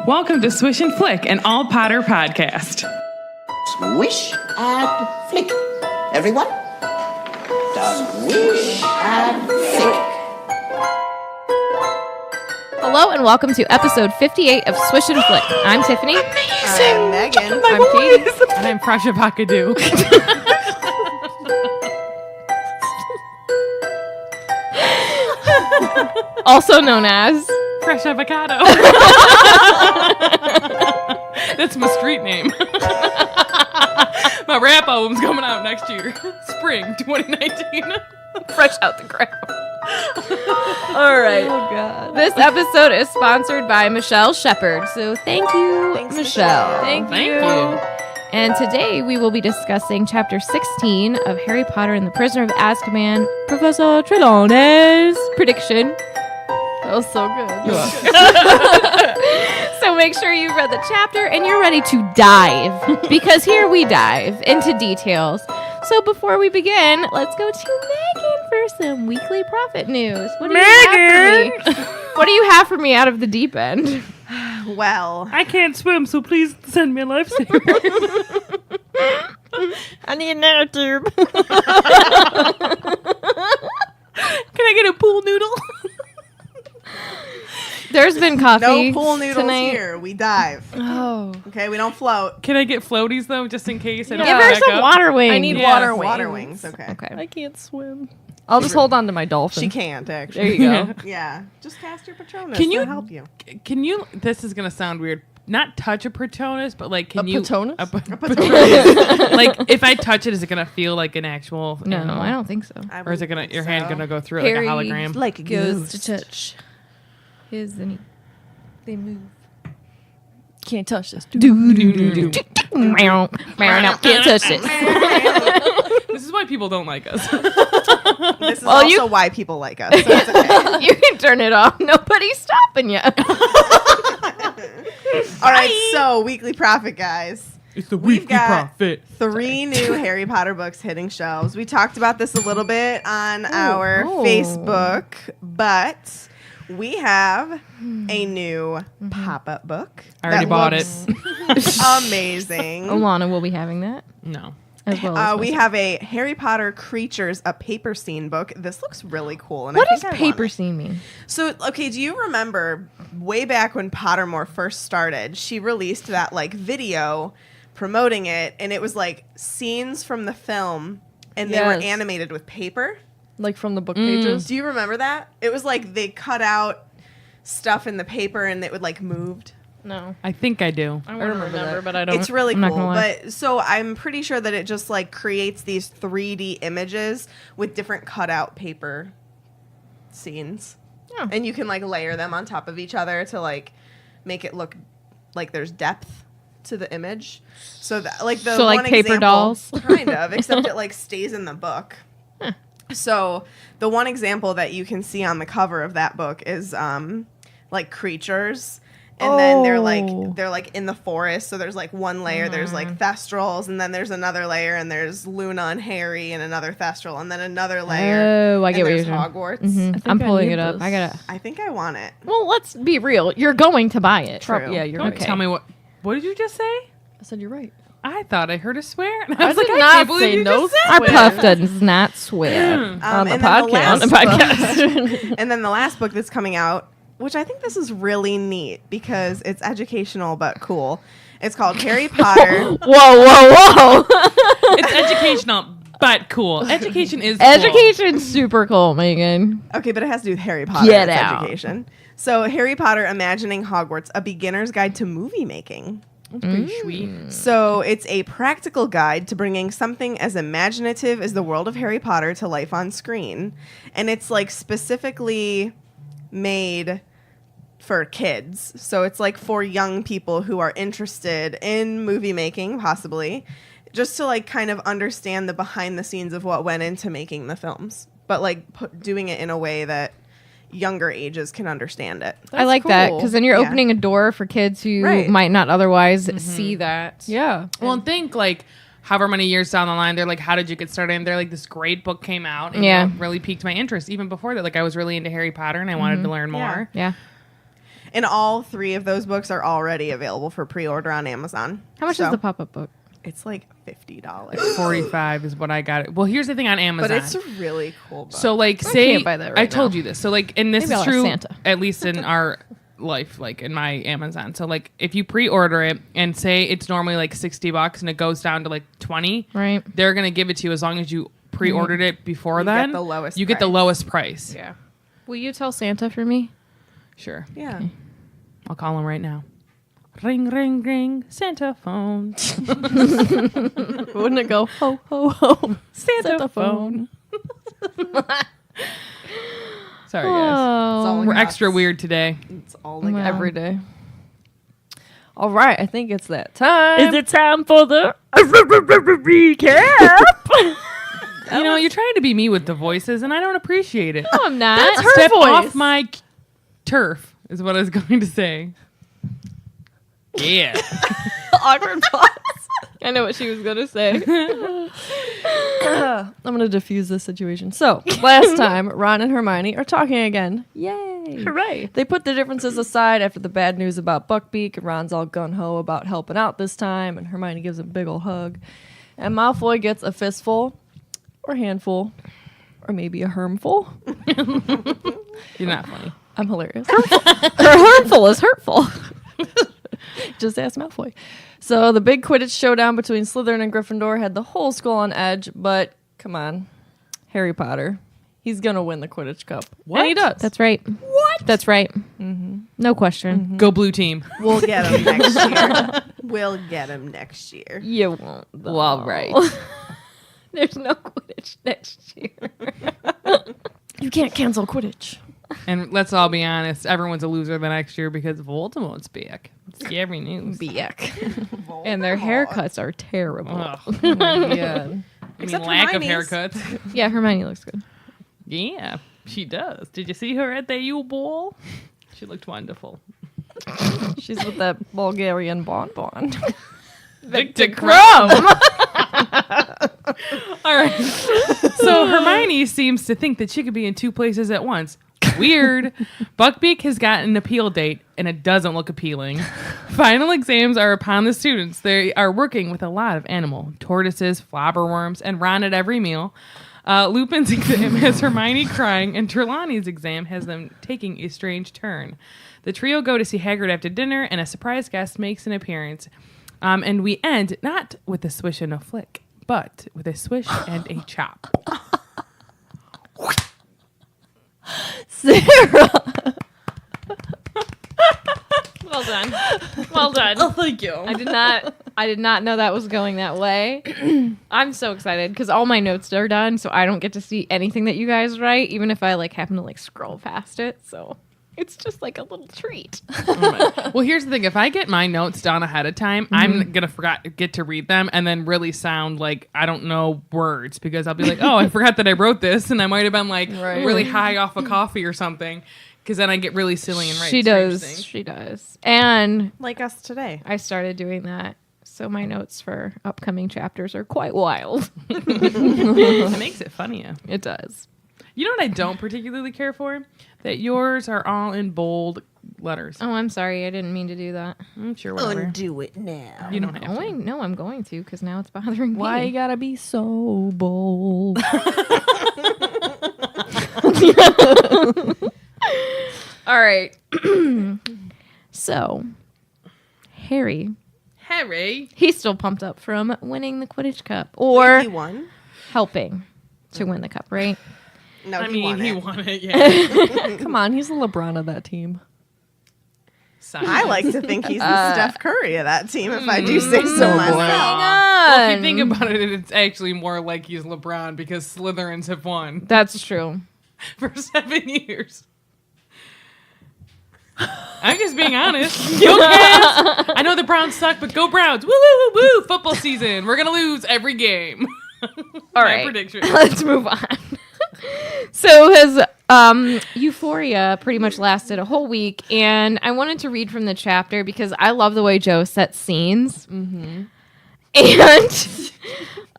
Welcome to Swish and Flick, an all Potter podcast. Swish and Flick. Everyone? Swish and Flick. Hello and welcome to episode 58 of Swish and Flick. I'm Tiffany. I'm Megan. I'm Katie. And I'm Fresh Avocado. Also known as Fresh Avocado. That's my street name. My rap album's coming out next year. Spring 2019. Fresh Out the Ground. All right. Oh, God. This episode is sponsored by Michelle Shepard. So thank you, Thanks, Michelle. Michelle. Thank you. And today we will be discussing chapter 16 of Harry Potter and the Prisoner of Azkaban, Professor Trelawney's prediction. That was so good. So make sure you've read the chapter and you're ready to dive, because here we dive into details. So before we begin, let's go to Megan for some weekly profit news. What do you have for me? What do you have for me out of the deep end? Well, I can't swim, so please send me a lifesaver. I need a narrative. Can I get a pool noodle? There's been coffee. no pool noodles tonight. here. We dive. Oh. Okay, we don't float. Can I get floaties, though, just in case? I don't Give her back some up? water wings. I need Yeah. water wings. Water wings. Okay. Okay. I can't swim. I'll just hold on to my dolphin. She can't actually. There you go. Yeah. Just cast your Patronus. Can you- It'll help you? Can you, this is going to sound weird, not touch a Patronus, but like, can A you... Patronus? A Patronus. Like, if I touch it, is it going to feel like an actual No, animal? I don't think so. I Or is it would going to, your think hand so. going to go through it Harry like a hologram? like a Goes goose. to touch his and he, they move. Can't touch this. Meow. Meow. Can't touch it. This is why people don't like us. This is Well, also you- why people like us. So it's okay. You can turn it off. Nobody's stopping you. All right, so weekly profit, guys. It's the We've weekly got profit. 3 new Harry Potter books hitting shelves. We talked about this a little bit on our Facebook, but we have a new pop-up book. I already that bought looks amazing. Alana will be having that No. as well. As We myself. have a Harry Potter Creatures, a paper scene book. This looks really cool. And What I does think I want paper it. scene mean? So, okay, do you remember way back when Pottermore first started, she released that like video promoting it, and it was like scenes from the film, and they were Yes. animated with paper. Like from the book pages. Do you remember that? It was like they cut out stuff in the paper and it would like moved. No. I think I do. I remember that. but I don't. It's really I'm not cool. gonna lie. But so I'm pretty sure that it just like creates these 3D images with different cutout paper scenes. Yeah. And you can like layer them on top of each other to like make it look like there's depth to the image. So that like the So, like, one paper example- dolls? kind of, except it like stays in the book. So the one example that you can see on the cover of that book is like creatures, and then they're like in the forest. So there's like one layer, there's like Thestrals, and then there's another layer, and there's Luna and Harry, and another Thestral, and then another layer. Oh, I get and what you're there's saying. Hogwarts. Mhm. I'm I pulling need it up. this. I gotta. I think I want it. Well, let's be real. You're going to buy it. True. Yeah, you're Don't right. Okay. tell me what did you just say? I said you're right. I thought I heard a swear. And I was like, did I not can't believe say you no just said Our swear. puff does not swear. On the and then podcast. On the last podcast. book- and then the last book that's coming out, which I think this is really neat because it's educational but cool. It's called Harry Potter. Whoa. It's educational, but cool. Education is cool. Education's super cool, Megan. Okay, but it has to do with Harry Potter. Get It's out. education. So Harry Potter Imagining Hogwarts, a beginner's guide to movie making. That's pretty sweet. So it's a practical guide to bringing something as imaginative as the world of Harry Potter to life on screen. And it's like specifically made for kids. So it's like for young people who are interested in movie making, possibly, just to like kind of understand the behind the scenes of what went into making the films, but like doing it in a way that younger ages can understand it. I like that cool. because then you're Yeah. opening a door for kids who Right. might not otherwise see that. Yeah. Well, and think like however many years down the line, they're like, how did you get started? And they're like, this great book came out and Yeah. really piqued my interest. Even before that, like I was really into Harry Potter and I wanted to learn more. Yeah. And all 3 of those books are already available for pre-order on Amazon. How much is the pop-up book? It's like $50. 45 is what I got. Well, here's the thing on Amazon. But it's a really cool book. So like, say can't buy that right I told now. you this. So like, and this Maybe I'll is ask true Santa. at least in our life, like in my Amazon. So like, if you pre-order it and say it's normally like $60 and it goes down to like 20, Right. they're gonna give it to you as long as you pre-ordered it before You get then. the lowest You get the price. lowest price. Yeah. Will you tell Santa for me? Sure. yeah. I'll call him right now. Ring, ring, ring. Santa phone. Wouldn't it go ho ho ho? Santa phone. Sorry, guys. Oh. We're extra weird today. It's all like Wow. Every day. All right, I think it's that time. Is it time for the recap? You know, you're trying to be me with the voices, and I don't appreciate it. No, I'm not. That's her Step voice. off my turf, is what I was going to say. Yeah. Awkward pause. I know what she was going to say. I'm going to diffuse this situation. So, last time, Ron and Hermione are talking again. Yay. Hooray. They put the differences aside after the bad news about Buckbeak, and Ron's all gun-ho about helping out this time, and Hermione gives him a big ol' hug. And Malfoy gets a fistful, or handful, or maybe a hermful. You're not funny. I'm hilarious. Harmful is hurtful. Just ask Malfoy. So the big Quidditch showdown between Slytherin and Gryffindor had the whole school on edge, but come on, Harry Potter. He's going to win the Quidditch Cup. What? And he does. That's right. What? That's right. No question. Go blue team. We'll get him next year. We'll get him next year. You won't. Though. Well, right. There's no Quidditch next year. You can't cancel Quidditch. And let's all be honest, everyone's a loser the next year because Voldemort's back. Scary news. Yuck. And their haircuts are terrible. Ugh. Oh my God. I mean, Except lack Hermione's. of haircuts. Yeah, Hermione looks good. Yeah, she does. Did you see her at the U Ball? She looked wonderful. She's with that Bulgarian bonbon. Victor Crumb. All right. So Hermione seems to think that she could be in 2 places at once. Weird. Buckbeak has got an appeal date, and it doesn't look appealing. Final exams are upon the students. They are working with a lot of animal, tortoises, flobberworms, and Ron at every meal. Lupin's exam has Hermione crying, and Trelawney's exam has them taking a strange turn. The trio go to see Hagrid after dinner, and a surprise guest makes an appearance. And we end not with a swish and a flick, but with a swish and a chop. Sarah. Well done. Well done. Oh, thank you. I did not know that was going that way. I'm so excited because all my notes are done, so I don't get to see anything that you guys write, even if I happen to scroll past it. So it's just a little treat. Well, here's the thing. If I get my notes done ahead of time, I'm going to get to read them and then really sound like I don't know words because I'll be like, oh, I forgot that I wrote this. And I might have been really high off a coffee or something because then I get really silly and write She strange does. things. She does. And Like us today. I started doing that. So my notes for upcoming chapters are quite wild. It makes it funnier. It does. You know what I don't particularly care for? That yours are all in bold letters. Oh, I'm sorry. I didn't mean to do that. Sure, whatever. Undo it now. You don't have to. No, I'm going to because now it's bothering me. Why you gotta be so bold? All right. So, Harry, he's still pumped up from winning the Quidditch Cup or He won? helping to win the cup, right? No, I he mean, won he it. won it, yeah. Come on, he's the LeBron of that team. I like to think he's the Steph Curry of that team, if I do say so myself. Well, if you think about it, it's actually more like he's LeBron because Slytherins have won That's true. for 7 years. I'm just being honest. Go Cavs! I know the Browns suck, but go Browns. Woo, woo, woo, woo. Football season. We're going to lose every game. All My right. prediction. Let's move on. So his Euphoria pretty much lasted a whole week, and I wanted to read from the chapter because I love the way Joe sets scenes. Mm-hmm. And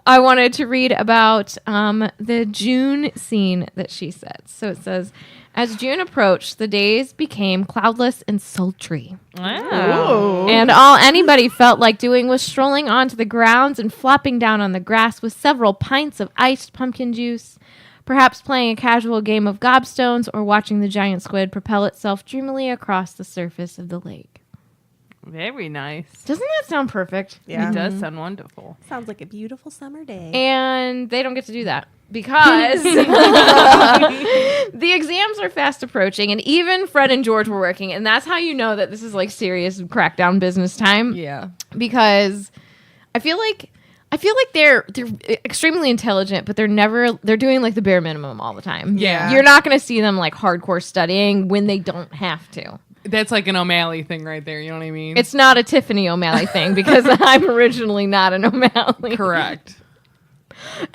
I wanted to read about the June scene that she sets. So it says, As June approached, the days became cloudless and sultry. Wow. And all anybody felt like doing was strolling onto the grounds and flopping down on the grass with several pints of iced pumpkin juice, perhaps playing a casual game of gobstones or watching the giant squid propel itself dreamily across the surface of the lake. Very nice. Doesn't that sound perfect? Yeah. It does sound wonderful. Sounds like a beautiful summer day. And they don't get to do that because the exams are fast approaching, and even Fred and George were working, and that's how you know that this is like serious crackdown business time. Yeah. Because I feel like they're extremely intelligent, but they're doing like the bare minimum all the time. Yeah. You're not going to see them like hardcore studying when they don't have to. That's like an O'Malley thing right there. You know what I mean? It's not a Tiffany O'Malley thing because I'm originally not an O'Malley. correct.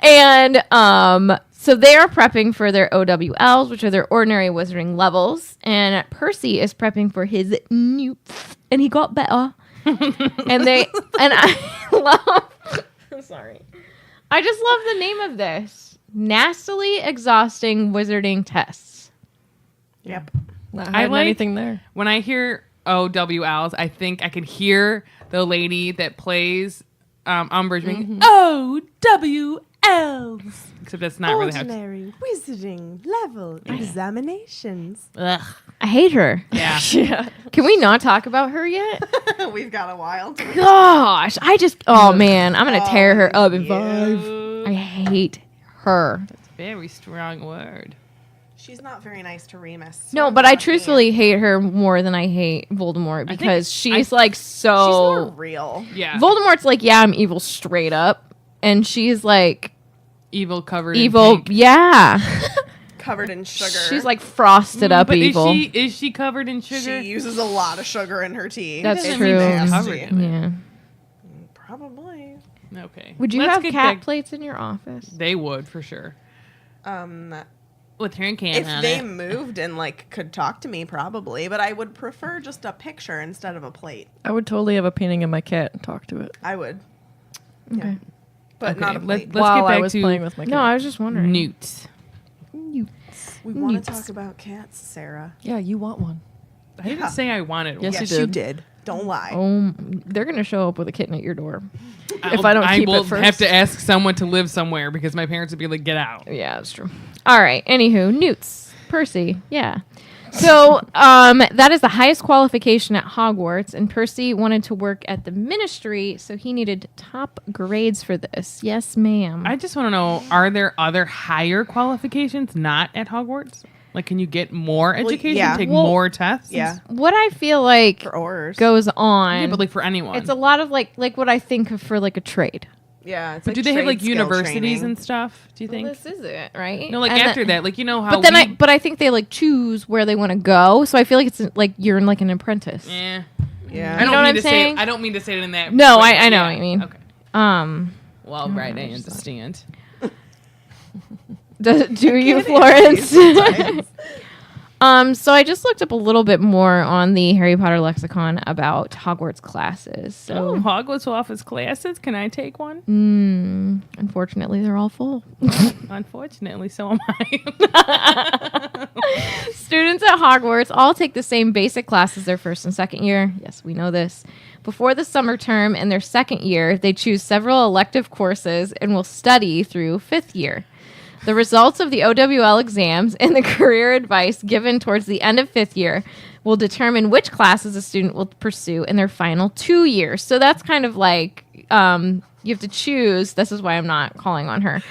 And so they are prepping for their OWLs, which are their ordinary wizarding levels. And Percy is prepping for his newts, and he got better. and I love. I'm sorry. I just love the name of this: nastily exhausting wizarding tests. Yep. Not I hiding like- anything there. When I hear OWLs, I think I can hear the lady that plays Umbridge being OWLs. Except that's not really how it's... Ordinary wizarding level examinations. Ugh. I hate her. Yeah. Yeah. Can we not talk about her yet? We've got a while. Gosh, oh man, I'm gonna tear her up in 5. Ooh, I hate her. very strong word. She's not very nice to Remus. No, but I truthfully hate her more than I hate Voldemort because she's like She's more so. real. Yeah. Voldemort's like, yeah, I'm evil straight up, and she's like Evil covered evil. in pink. Yeah, Covered in sugar. she's like frosted up But evil. is she covered in sugar? She uses a lot of sugar in her tea. That's doesn't true. mean she's Nasty. covered in it. Yeah. Probably. Okay. Would you Let's have get cat back- plates in your office? They would for sure. With her and can If on they it. moved and like could talk to me, probably. But I would prefer just a picture instead of a plate. I would totally have a painting of my cat and talk to it I would. Okay. Yeah. But Okay, not a let's plate. get while I back was to playing with my cat. No, I was just wondering. Newt. We want to talk about cats, Sarah. Yeah, you want one. I didn't say I wanted one. Yes, Yes, you you did. did. Don't lie. They're gonna show up with a kitten at your door. If I don't keep will it first. have to ask someone to live somewhere because my parents would be like, get out. Yeah, that's true. All right. Anywho, Newts. Percy. Yeah. So that is the highest qualification at Hogwarts, and Percy wanted to work at the Ministry, so he needed top grades for this. Yes, ma'am. I just want to know, are there other higher qualifications not at Hogwarts? Like, can you get more education, yeah. take Well, more tests? Yeah. what I feel like For oars. goes on, Yeah, but like for anyone. it's a lot of like what I think of for like a trade. Yeah. It's But like do they have trade like skill universities training. and stuff? Do you think? Well, this is it, right? No, like And after then- that, like you know how. But then I think they like choose where they want to go. So I feel like it's like you're like an apprentice. Yeah. Yeah. I don't know what mean I'm to saying? say. I don't mean to say it in that. No, way. I know Yeah. what you mean. Okay. Well, right. I understand. Do you, Florence? So I just looked up a little bit more on the Harry Potter lexicon about Hogwarts classes. Oh, So Hogwarts offers classes. Can I take one? unfortunately, they're all full. Unfortunately, so am I. Students at Hogwarts all take the same basic classes their first and second year. Yes, we know this. Before the summer term in their second year, they choose several elective courses and will study through fifth year. The results of the OWL exams and the career advice given towards the end of fifth year will determine which classes a student will pursue in their final 2 years. So that's kind of like you have to choose. This is why I'm not calling on her.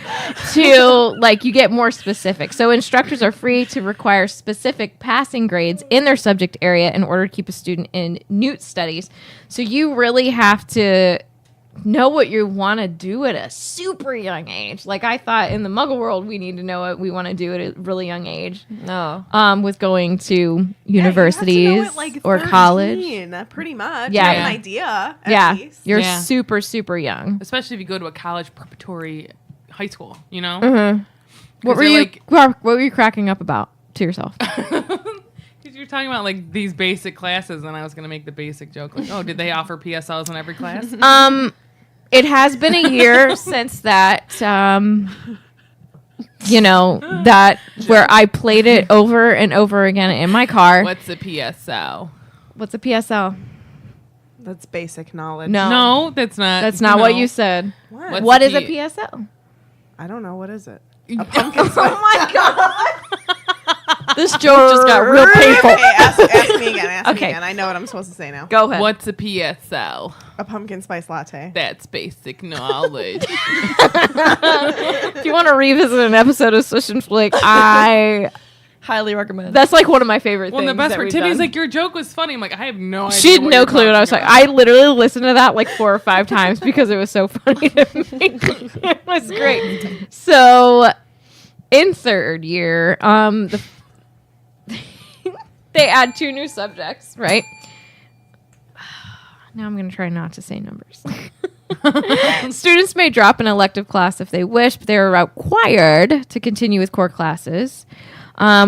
To like you get more specific. So instructors are free to require specific passing grades in their subject area in order to keep a student in Newt studies. So you really have to know what you want to do at a super young age. Like I thought in the Muggle world, we need to know what we want to do at a really young age. No. With going to Yeah, you universities have to know at, like, or 13, college. Pretty much. Yeah. Have Yeah. an idea. At Yeah, least. you're Yeah. super, super young. Especially if you go to a college preparatory high school, you know? What were they're you? like- What were you cracking up about to yourself? Because you're talking about like these basic classes, and I was going to make the basic joke like, oh, did they offer PSLs in every class? It has been a year since that that where I played it over and over again in my car. What's a PSO? What's a PSL? That's basic knowledge. No, that's not. That's not what you said. What? What is a PSL? I don't know. What is it? A pumpkin spice. Oh my god! This joke just got real painful. Okay, ask me again. Ask me Okay. again. I know what I'm supposed to say now. Go ahead. What's a PSO? A pumpkin spice latte. That's basic knowledge. If you want to revisit an episode of Swish and Flick, Highly recommend. that's like one of my favorite Well, things. the best that part, we've Tiffany's done. like, your joke was funny. I'm like, I have no idea. She had what no you're clue what I was talking talking. about. I literally listened to that like 4 or 5 times because it was so funny to me. It was great. So, in third year, they add 2 new subjects, right? Now I'm going to try not to say numbers. Students may drop an elective class if they wish, but they are required to continue with core classes.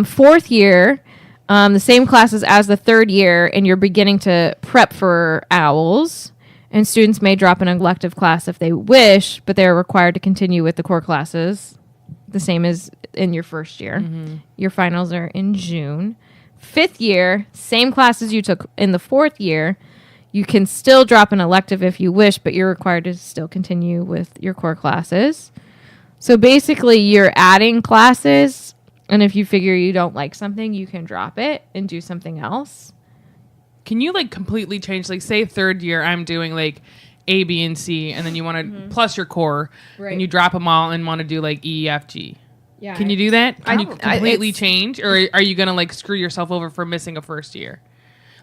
Fourth year, the same classes as the third year, and you're beginning to prep for owls. And students may drop an elective class if they wish, but they're required to continue with the core classes, the same as in your first year. Your finals are in June. Fifth year, same classes you took in the fourth year. You can still drop an elective if you wish, but you're required to still continue with your core classes. So basically, you're adding classes, and if you figure you don't like something, you can drop it and do something else. Can you like completely change? Like, say third year, I'm doing like A, B, and C, and then you want to plus your core, and you drop them all and want to do like E, F, G. Yeah. Can you do that? Can you I- completely it's- change, or are you gonna like screw yourself over for missing a first year?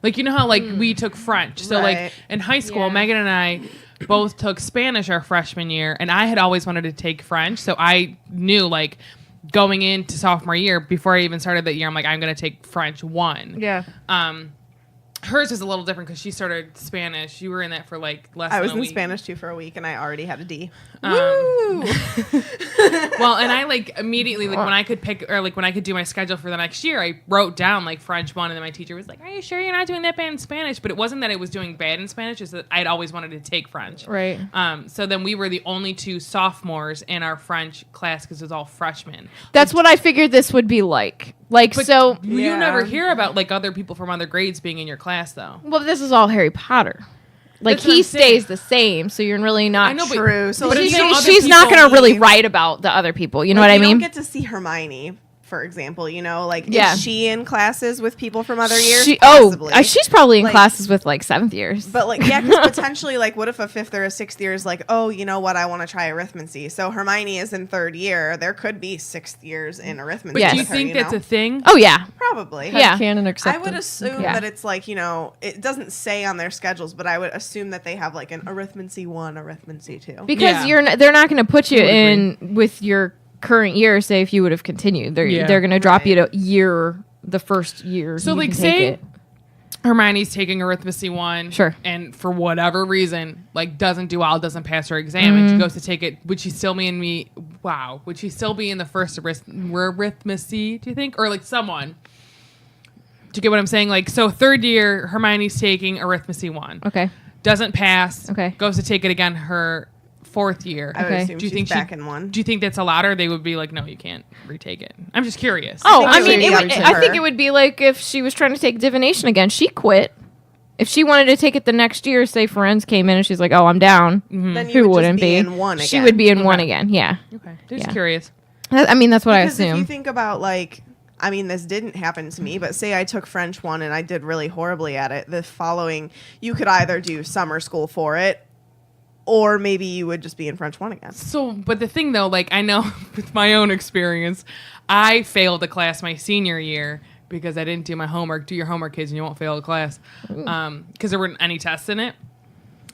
Like, you know how like we took French, so Right. like in high school, Yeah. Megan and I both took Spanish our freshman year, and I had always wanted to take French, so I knew like going into sophomore year before I even started that year, I'm like, I'm gonna take French 1. Yeah. Hers is a little different because she started Spanish. You were in that for like less I than was a in week. Spanish too for a week, and I already had a D. Well, and I like immediately like when I could pick or like when I could do my schedule for the next year, I wrote down like French 1, and then my teacher was like, "Are you sure you're not doing that bad in Spanish?" But it wasn't that I was doing bad in Spanish; it's that I'd always wanted to take French. Right. So then we were the only 2 sophomores in our French class because it was all freshmen. That's what I figured this would be like. Like, But so, you Yeah. never hear about like other people from other grades being in your class, though. well, this is all Harry Potter. Like, That's what he I'm saying. stays the same, so you're really not I know, but- True. So But like, it's you not don't- other she's not people going to really leave. write about the other people. You know like, what I you mean? don't get to see Hermione, for example. You know, like Yeah. is she in classes with people from other years? Possibly. Possibly. She's probably in Like- classes with like 7th years. But like, yeah, because potentially, like, what if a 5th or a 6th year is like, oh, you know what, I want to try arithmancy. So Hermione is in 3rd year. There could be 6th years in arithmancy. But Yes. do you with her, think that's know? a thing? Oh, yeah. Probably. Yeah. Canon I accepted. would assume Yeah. that it's like, you know, it doesn't say on their schedules, but I would assume that they have like an arithmancy 1, arithmancy 2. Because Yeah. they're not going to put you Totally in with your current year, say, if you would have continued. They're Yeah. going to drop you Right. to the first year. So you like can take say it. Hermione's taking arithmancy 1, Sure. and for whatever reason, like doesn't do well, doesn't pass her exam, and she goes to take it. Would she still be in Would she still be in the first arithmancy? Do you think, or like someone? Do you get what I'm saying? Like, so third year, Hermione's taking arithmancy 1, Okay. doesn't pass, Okay. goes to take it again her fourth year. I would Okay. assume Do you she's think back in 1. Do you think that's a lot, or they would be like, no, you can't retake it? I'm just curious. Oh, think I it mean, would be up to I think her. it would be like if she was trying to take divination again. She quit. If she wanted to take it the next year, say Ferenz came in and she's like, "Oh, I'm down." Then Who you would wouldn't just be be? in 1 again. She would be in 1 Okay. again. Yeah. Okay, just Yeah. curious. I mean, that's what Because I if you assume. think about like, I mean, this didn't happen to me, but say I took French 1 and I did really horribly at it. The following, you could either do summer school for it, or maybe you would just be in French 1 again. So, but the thing though, like I know with my own experience, I failed a class my senior year because I didn't do my homework. Do your homework, kids, and you won't fail a class. Because there weren't any tests in it.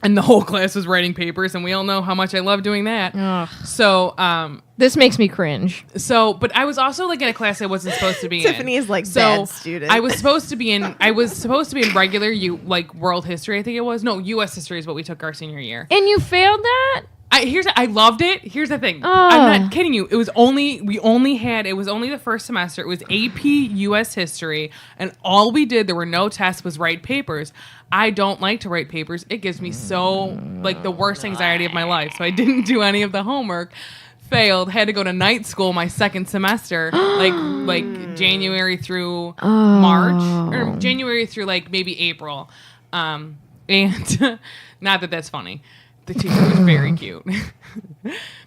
And the whole class was writing papers, and we all know how much I love doing that. Ugh. So, This makes me cringe. but I was also like in a class I wasn't supposed to be in. Tiffany is like bad student. I was supposed to be in regular like world history, I think it was. No, US history is what we took our senior year. And you failed that? I loved it. Here's the thing. Oh. I'm not kidding you. It was only the first semester. It was AP US history, and all we did, there were no tests, was write papers. I don't like to write papers. It gives me so like the worst anxiety of my life. So I didn't do any of the homework. failed, had to go to night school my second semester, like January through March, or January through like maybe April. And not that that's funny. The teacher was very cute.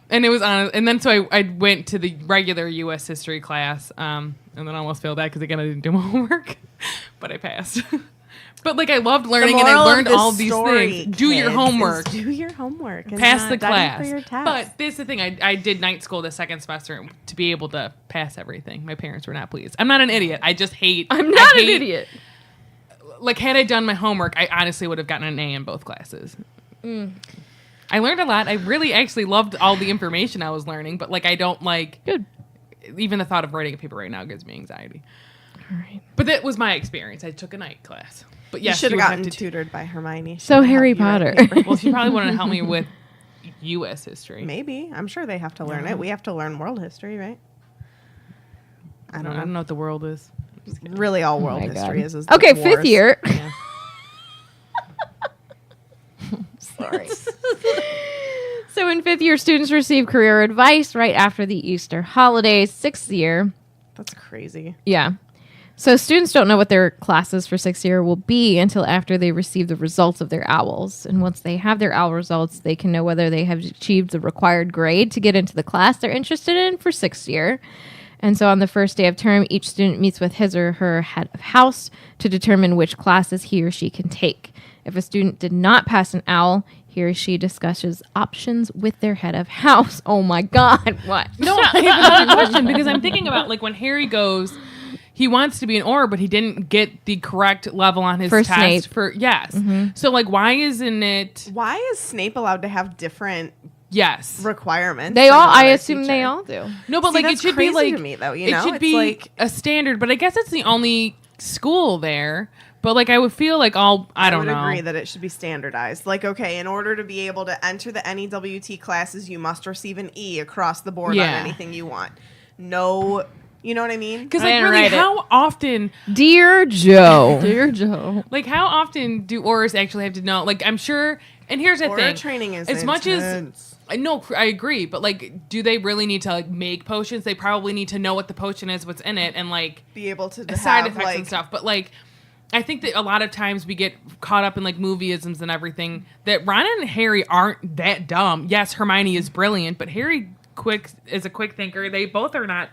And it was on, and then so I went to the regular U.S. history class, and then I almost failed that because again I didn't do my homework, but I passed. But like I loved learning, and I learned all these things. Do your homework. Do your homework. And Pass not the study class. For your test. But this is the thing. I did night school the second semester to be able to pass everything. My parents were not pleased. I'm not an idiot. I just hate. I'm not an idiot. Like had I done my homework, I honestly would have gotten an A in both classes. I learned a lot. I really actually loved all the information I was learning, but like I don't like. Good. Even the thought of writing a paper right now gives me anxiety. All right. But that was my experience. I took a night class. But yes, you should have would gotten have to tutored by Hermione. She So would help Harry you write Potter. papers. Well, she probably wouldn't help me with U.S. history. Maybe. I'm sure they have to learn it. We have to learn world history, right? I don't know. what the world is. Really, all world my history God. is the Okay, wars. fifth year. Yeah. Sorry. So in fifth year, students receive career advice right after the Easter holidays. Sixth year, That's crazy. yeah. So students don't know what their classes for sixth year will be until after they receive the results of their OWLs. And once they have their OWL results, they can know whether they have achieved the required grade to get into the class they're interested in for sixth year. And so on the first day of term, each student meets with his or her head of house to determine which classes he or she can take. If a student did not pass an OWL, he or she discusses options with their head of house. Oh my God, what? No, I have a question because I'm thinking about like when Harry goes, he wants to be an Auror, but he didn't get the correct level on his For test. Snape. For yes, so like why isn't it? Why is Snape allowed to have different Yes, requirements? They than all, I another assume teacher? they all do. no, but See, like it that's should be crazy like to me, though, you it know? should It's be like- a standard. But I guess it's the only school there. But like I would feel like I don't would know. agree that it should be standardized. Like, okay, in order to be able to enter the NEWT classes, you must receive an E across the board on Yeah. anything you want. No, you know what I mean? Because I like didn't really, write it. how often? Dear Joe. Dear Joe. Like how often do Aurors actually have to know? Like I'm sure. And here's the Aura thing: training is as much as intense. I know, I agree, but like, do they really need to like make potions? They probably need to know what the potion is, what's in it, and like Be able to side have, effects like, and stuff. But like, I think that a lot of times we get caught up in like movieisms and everything. That Ron and Harry aren't that dumb. Yes, Hermione is brilliant, but Harry is a quick thinker. They both are not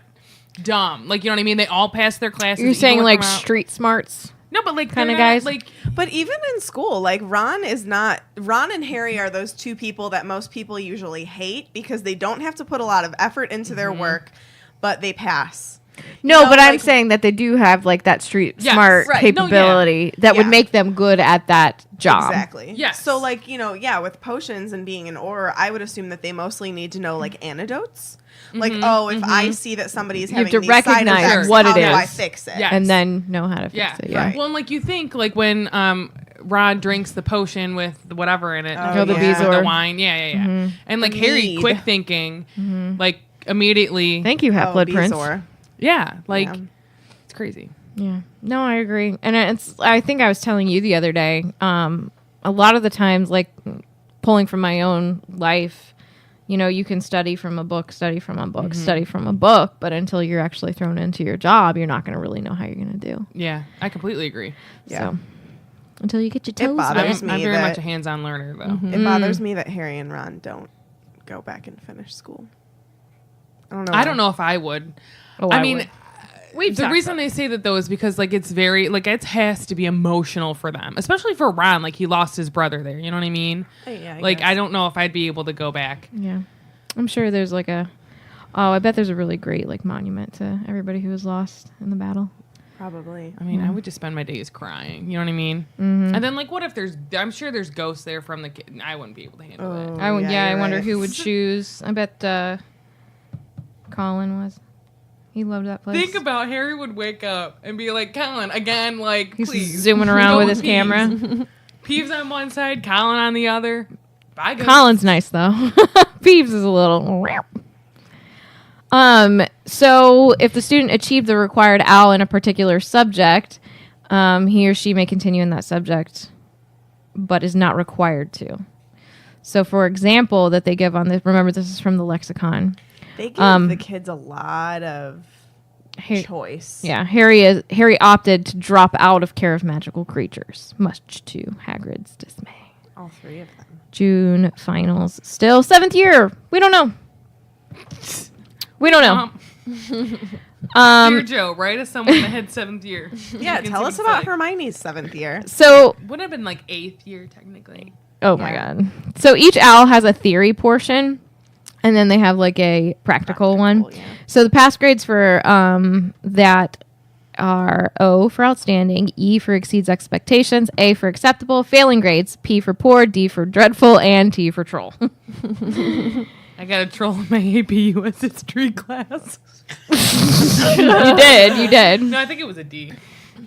dumb. Like you know what I mean? They all pass their classes. You're even saying with like them out. street smarts? No, but like kinda they're not, guys? Like But even in school, like Ron and Harry are those two people that most people usually hate because they don't have to put a lot of effort into their work, but they pass. No, You know, but I'm like- saying that they do have like that street Yes, smart right. No, yeah. capability that would Yeah. make them good at that job. Exactly. Yes. So like, with potions and being an Auror, I would assume that they mostly need to know like antidotes. Like, if I see that somebody's You have having to these side recognize effects, what how it do I is. fix it? Yeah. And then know how to fix yeah, it. Yeah. right. Well, and like you think like when Rod drinks the potion with the whatever in it, Oh, the yeah. Bezoar. the wine, yeah, and like The Harry mead. quick thinking, like immediately, Thank you, Half-Blood Prince. Bezoar. yeah, like Yeah. it's crazy. Yeah. No, I agree. And I think I was telling you the other day, a lot of the times, like pulling from my own life, you can study from a book, study from a book, but until you're actually thrown into your job, you're not going to really know how you're going to do. Yeah, I completely agree. Yeah. So until you get your toes bothers wet. I'm me very that- much a hands-on learner though. It bothers me that Harry and Ron don't go back and finish school. I don't know. I don't know if I would. Oh, I mean, would. the reason they say that though is because like it's very like it has to be emotional for them, especially for Ron. Like he lost his brother there. You know what I mean? Yeah, I Like guess. I don't know if I'd be able to go back. Yeah. I'm sure there's like I bet there's a really great like monument to everybody who was lost in the battle. Probably. I mean, I would just spend my days crying. You know what I mean? And then like, what if I'm sure there's ghosts there from the kid. I wouldn't be able to handle that. I you're wonder right. who would choose. I bet Colin was. He loved that place. Think about Harry would wake up and be like, Colin, again, like, He's please. zooming around Go with his Peeves. camera. Peeves on one side, Colin on the other. Bye, guys. Colin's nice though. Peeves is a little. So if the student achieved the required OWL in a particular subject, he or she may continue in that subject, but is not required to. So, for example, that they give on this. Remember, this is from the lexicon. They give the kids a lot of choice. Yeah, Harry opted to drop out of care of magical creatures, much to Hagrid's dismay. All three of them. June finals. Still 7th year. We don't know. We don't know. Dear Joe, write us someone that had 7th year. Yeah, tell us about Hermione's 7th year. So, Would have been like 8th year technically. oh my God. So each owl has a theory portion, and then they have like a practical one. yeah. So the pass grades for that are O for outstanding, E for exceeds expectations, A for acceptable, failing grades, P for poor, D for dreadful, and T for troll. I got a troll in my AP US history class. You did. No, I think it was a D.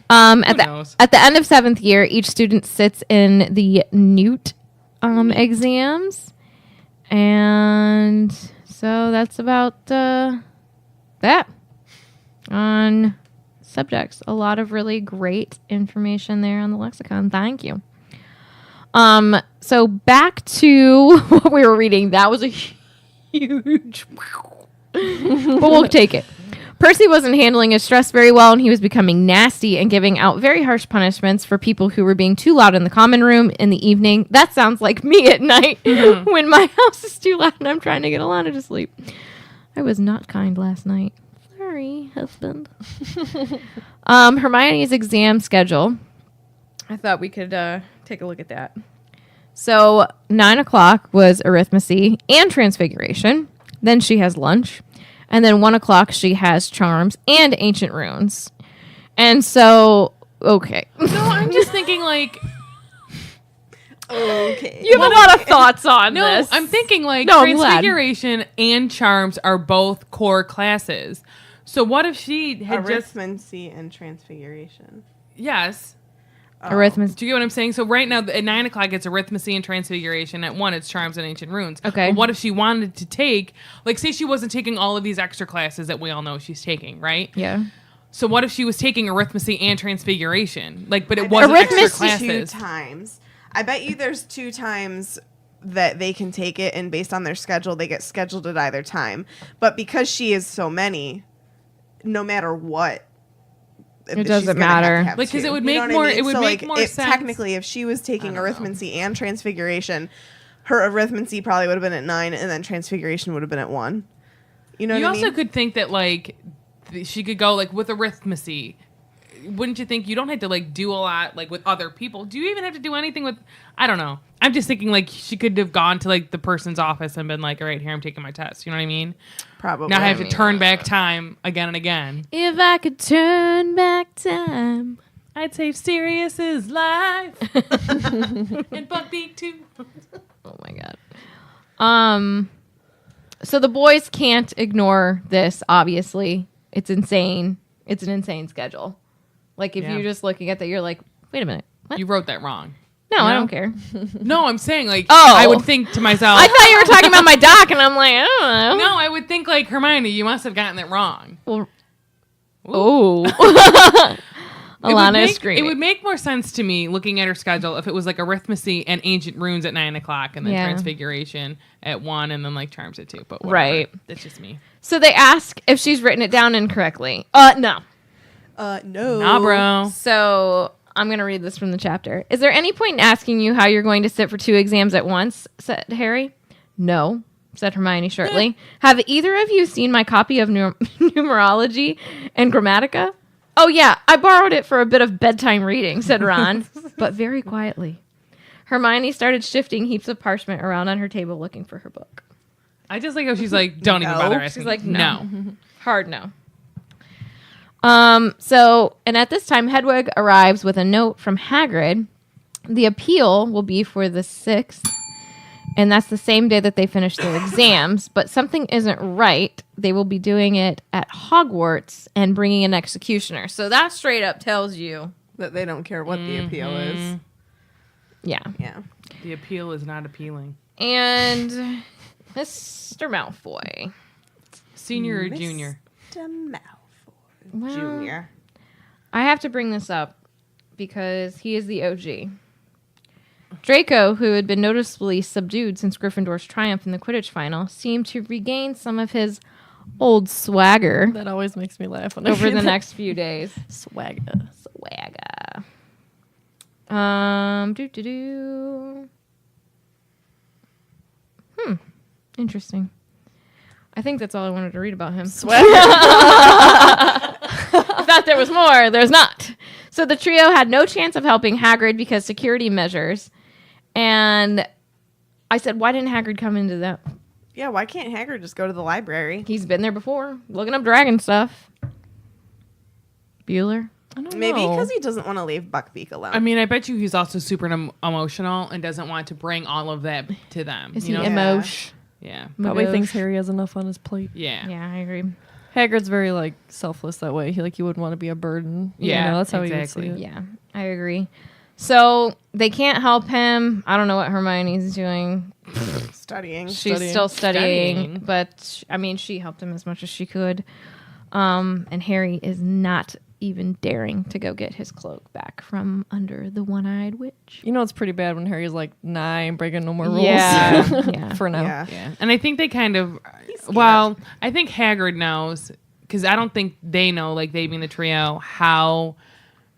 At knows? the end of 7th year, each student sits in the Newt exams. And so that's about that on subjects. A lot of really great information there on the lexicon. Thank you. So back to what we were reading. That was a huge, but we'll take it. Percy wasn't handling his stress very well, and he was becoming nasty and giving out very harsh punishments for people who were being too loud in the common room in the evening. That sounds like me at night when my house is too loud and I'm trying to get Alana to sleep. I was not kind last night. Sorry, husband. Hermione's exam schedule. I thought we could take a look at that. So 9 o'clock was arithmancy and transfiguration. Then she has lunch. And then 1 o'clock, she has charms and ancient runes. And so, okay. No, I'm just thinking like, Okay. You have a lot of thoughts on no, this. I'm thinking like No, I'm glad. transfiguration and charms are both core classes. So what if she had just, Arithmancy and transfiguration. yes. Arithmancy. Do you get what I'm saying? So right now at 9 o'clock it's arithmancy and transfiguration. At 1 it's charms and ancient runes. Okay. But what if she wanted to take, like say she wasn't taking all of these extra classes that we all know she's taking, right? Yeah. So what if she was taking arithmancy and transfiguration? Like, but it wasn't extra Arithmancy classes. 2 times. I bet you there's 2 times that they can take it, and based on their schedule, they get scheduled at either time. But because she is so many, no matter what, It doesn't matter. Like, because it would make more. It would make more sense. Technically, if she was taking arithmancy and transfiguration, her arithmancy probably would have been at 9, and then transfiguration would have been at 1. You know You what I also mean? could think that like she could go like with arithmancy. Wouldn't you think you don't have to like do a lot like with other people? Do you even have to do anything with? I don't know. I'm just thinking like she could have gone to like the person's office and been like, all right, here I'm taking my test. You know what I mean? Probably. Now I have to turn back time again and again. If I could turn back time, I'd save Sirius's life and Buckbeak too. oh my God. So the boys can't ignore this. Obviously, it's insane. It's an insane schedule. Like if Yeah. you're just looking at that, you're like, wait a minute. What? You wrote that wrong. No, I No? don't care. No, I'm saying like Oh. I would think to myself. I thought you were talking about my doc, and I'm like, I don't know. no, I would think like Hermione, you must have gotten it wrong. Well, Ooh. oh. It would Alana make- is screaming. It would make more sense to me looking at her schedule if it was like arithmancy and ancient runes at 9 o'clock and then Yeah. transfiguration at 1 and then like charms at 2. But whatever. Right. That's just me. So they ask if she's written it down incorrectly. No. No. Nah, bro. So I'm going to read this from the chapter. Is there any point in asking you how you're going to sit for 2 exams at once? Said Harry. No, said Hermione shortly. Have either of you seen my copy of numerology and grammatica? Oh, yeah, I borrowed it for a bit of bedtime reading, said Ron, but very quietly. Hermione started shifting heaps of parchment around on her table looking for her book. I just like how she's like, don't even No. bother asking. She's like, no. Hard no. And at this time, Hedwig arrives with a note from Hagrid. The appeal will be for the 6th, and that's the same day that they finish their exams, but something isn't right. They will be doing it at Hogwarts and bringing an executioner. So that straight up tells you. That they don't care what the appeal is. Yeah. Yeah. The appeal is not appealing. And Mr. Malfoy. Senior or junior? Mr. Malfoy. Well, Junior. I have to bring this up because he is the OG. Draco, who had been noticeably subdued since Gryffindor's triumph in the Quidditch final, seemed to regain some of his old swagger That always makes me laugh when I over read the that. next few days. Swagger. Swagger. Do. Interesting. I think that's all I wanted to read about him. I thought there was more. There's not. So the trio had no chance of helping Hagrid because security measures. And I said, why didn't Hagrid come into that? Yeah, why can't Hagrid just go to the library? He's been there before, looking up dragon stuff. Bueller? I don't Maybe know. because he doesn't want to leave Buckbeak alone. I mean, I bet you he's also super emotional and doesn't want to bring all of that to them. Is you he know? emotion? Yeah. Probably Magoosh. thinks Harry has enough on his plate. Yeah. Yeah, I agree. Hagrid's very like selfless that way. He wouldn't want to be a burden. Yeah, You know, that's how exactly. he would see it. Yeah, I agree. So they can't help him. I don't know what Hermione's doing. Studying. She's still studying, but I mean, she helped him as much as she could. And Harry is not even daring to go get his cloak back from under the one-eyed witch. You know, it's pretty bad when Harry's like, nah, I ain't breaking no more rules. Yeah. For now. Yeah. Yeah. And I think they kind of, scared. well, I think Hagrid knows, because I don't think they know, like they being the trio, how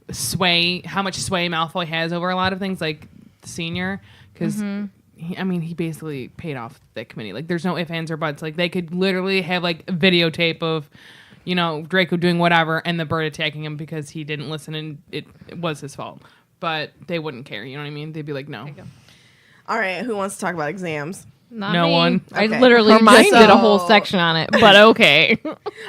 much sway Malfoy has over a lot of things, like the senior, because he basically paid off the committee. Like, there's no ifs, ands, or buts. Like, they could literally have like a videotape of, you know, Draco doing whatever and the bird attacking him because he didn't listen and it was his fault. But they wouldn't care. You know what I mean? They'd be like, no. All right, who wants to talk about exams? Not No me. one. I Okay. literally Hermione. just did a whole section on it, but okay.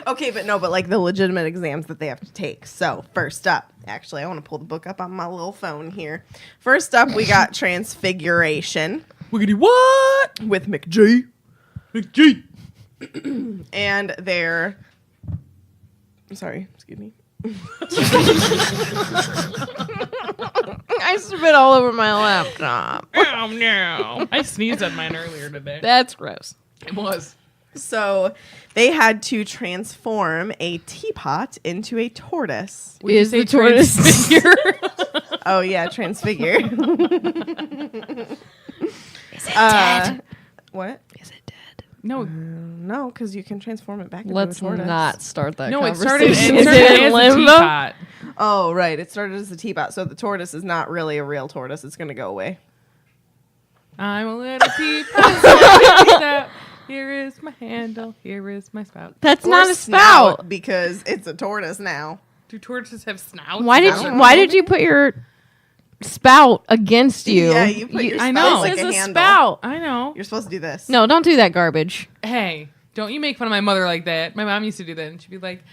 Okay, but like the legitimate exams that they have to take. So first up, actually, I want to pull the book up on my little phone here. First up, we got Transfiguration Wiggity what? with McG, McG. and their. Sorry, excuse me. I spit all over my laptop. Oh no. I sneezed on mine earlier today. That's gross. It was. So they had to transform a teapot into a tortoise. Would you Is say the tortoise transfigure? Oh yeah, transfigure. Is it dead? What? Is it dead? No. No, because you can transform it back into Let's a tortoise. not start that No, it conversation. started, Is it in as a limbo? teapot. Oh, right. It started as a teapot. So the tortoise is not really a real tortoise. It's going to go away. I'm a little teapot. Here is my handle. Here is my spout. That's Or not a spout. because it's a tortoise now. Do tortoises have snouts? Why did I you? don't Why know. did you put your spout against you? Yeah, you put your I spout know. like This a is a handle. spout. I know. You're supposed to do this. No, don't do that garbage. Hey, don't you make fun of my mother like that. My mom used to do that, and she'd be like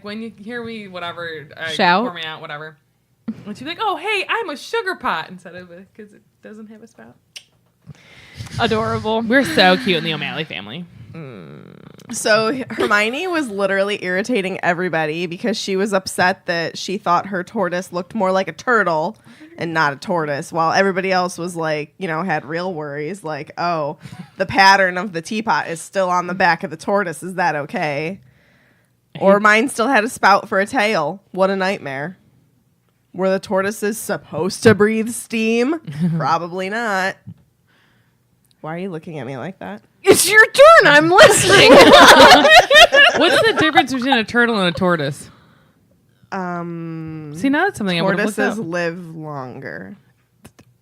when you hear me, whatever, Shout? pour me out, whatever. And she'd be like, "Oh, hey, I'm a sugar pot," instead of because it doesn't have a spout. Adorable. We're so cute in the O'Malley family. So Hermione was literally irritating everybody because she was upset that she thought her tortoise looked more like a turtle and not a tortoise, while everybody else was like, you know, had real worries like, oh, the pattern of the teapot is still on the back of the tortoise. Is that okay? Or mine still had a spout for a tail. What a nightmare. Were the tortoises supposed to breathe steam? Probably not. Why are you looking at me like that? It's your turn. I'm listening. What's the difference between a turtle and a tortoise? See, now that's something I would have looked Tortoises up. live longer.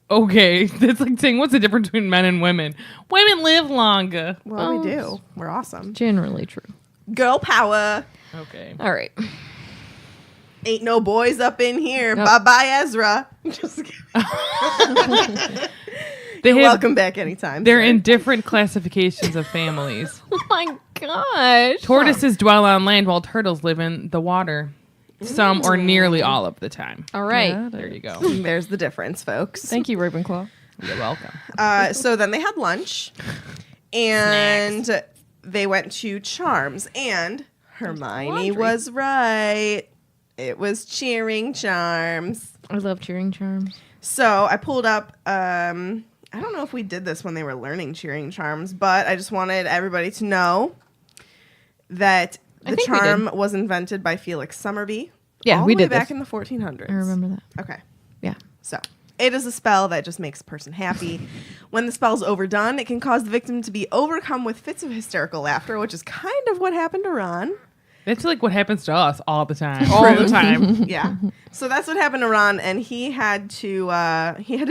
Okay, that's like saying what's the difference between men and women? Women live longer. Well, we do. We're awesome. Generally true. Girl power. Okay. All right. Ain't no boys up in here. Nope. Bye-bye, Ezra. Just kidding. You're welcome back anytime. They're sir. in different classifications of families. Oh my gosh. Tortoises dwell on land while turtles live in the water. Some or nearly all of the time. All right. Yeah, There you go. There's the difference, folks. Thank you, Ravenclaw. You're welcome. So then they had lunch, and they went to Charms, and Hermione Laundry. was right. It was cheering Charms. I love cheering charms. So I pulled up. I don't know if we did this when they were learning cheering charms, but I just wanted everybody to know that I the think we charm was invented by Felix Somerby. Yeah, all we the way did back this. in the 1400s. I remember that. Okay, Yeah. so It is a spell that just makes a person happy. When the spell's overdone, it can cause the victim to be overcome with fits of hysterical laughter, which is kind of what happened to Ron. That's like what happens to us all the time. All the time. Yeah. So that's what happened to Ron, and he had to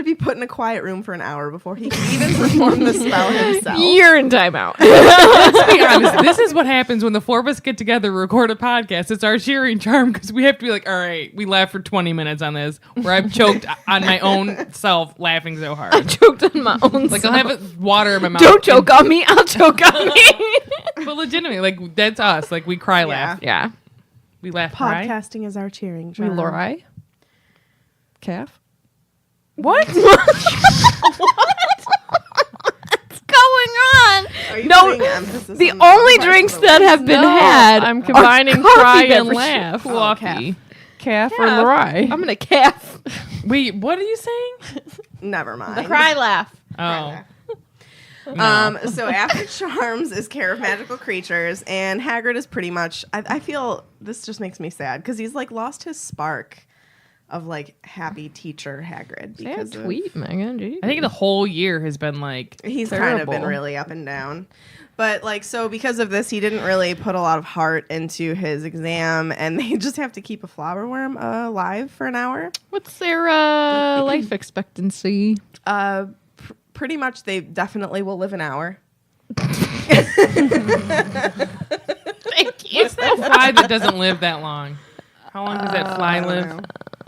be put in a quiet room for an hour before he could even perform the spell himself. You're in timeout. Let's be honest. This is what happens when the four of us get together, record a podcast. It's our cheering charm because we have to be like, all right, we laughed for 20 minutes on this, where I've choked on my own self laughing so hard. I choked on my own. Like I'll have water in my mouth. Don't choke on me. I'll choke on me. But legitimately, like that's us. Like we cry, laugh. Yeah. We laugh, cry. Podcasting is our cheering We charm. Lori. Calf. What? What's going on? Are you No, putting emphasis The on the only part drinks of the that word? have been No, had. I'm are combining coffee cry and beverages. laugh. Fluffy. Calf or Calf. Lori. I'm gonna calf. Wait, what are you saying? Never mind. The cry laugh. Oh. No. So after Charms is care of magical creatures, and Hagrid is pretty much. I feel this just makes me sad because he's like lost his spark of like happy teacher Hagrid because of- Tweet, Megan. Geez. I think the whole year has been like he's kind of been Terrible. really up and down. But like so because of this, he didn't really put a lot of heart into his exam, and they just have to keep a flowerworm alive for an hour. What's their life expectancy? Pretty much, they definitely will live an hour. Thank you. what's that fly that doesn't live that long? How long does that fly live? know.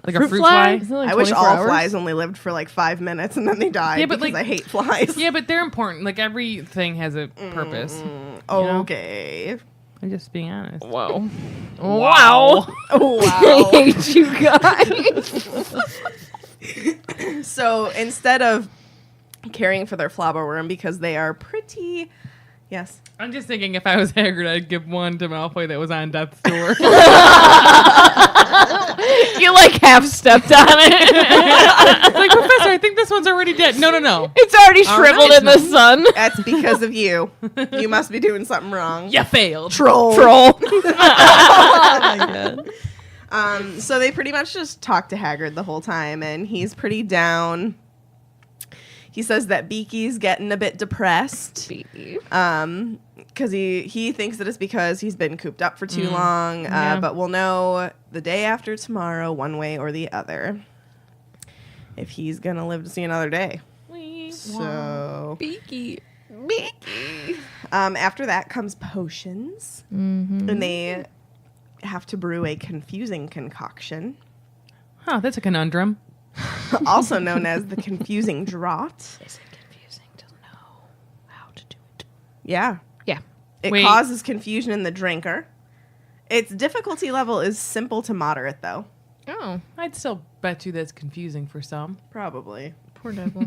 Like a fruit fly? Isn't it like I wish 24 all hours? flies only lived for like 5 minutes and then they died. Yeah, but, because like- I hate flies. Yeah, but they're important. Like everything has a purpose. Okay. I'm just being honest. Whoa. Wow. Oh I wow. hate you guys. So instead of caring for their flowerworm because they are pretty. Yes. I'm just thinking if I was Hagrid, I'd give one to Malfoy that was on death's door. You like half stepped on it. Like, Professor, I think this one's already dead. No. It's already All shriveled right, in the sun. That's because of you. You must be doing something wrong. You failed. Troll. Troll. Oh my god. So they pretty much just talk to Hagrid the whole time, and he's pretty down. He says that Beaky's getting a bit depressed. Because he thinks that it's because he's been cooped up for too long. Yeah. But we'll know the day after tomorrow, one way or the other, if he's going to live to see another day. So Beaky. after that comes potions. And they have to brew a confusing concoction, Huh, that's a conundrum. also known as the confusing draught. Is it confusing to know how to do it? Yeah. Yeah. It Wait. causes confusion in the drinker. Its difficulty level is simple to moderate, though. Oh, I'd still bet you that's confusing for some. Probably. poor devil.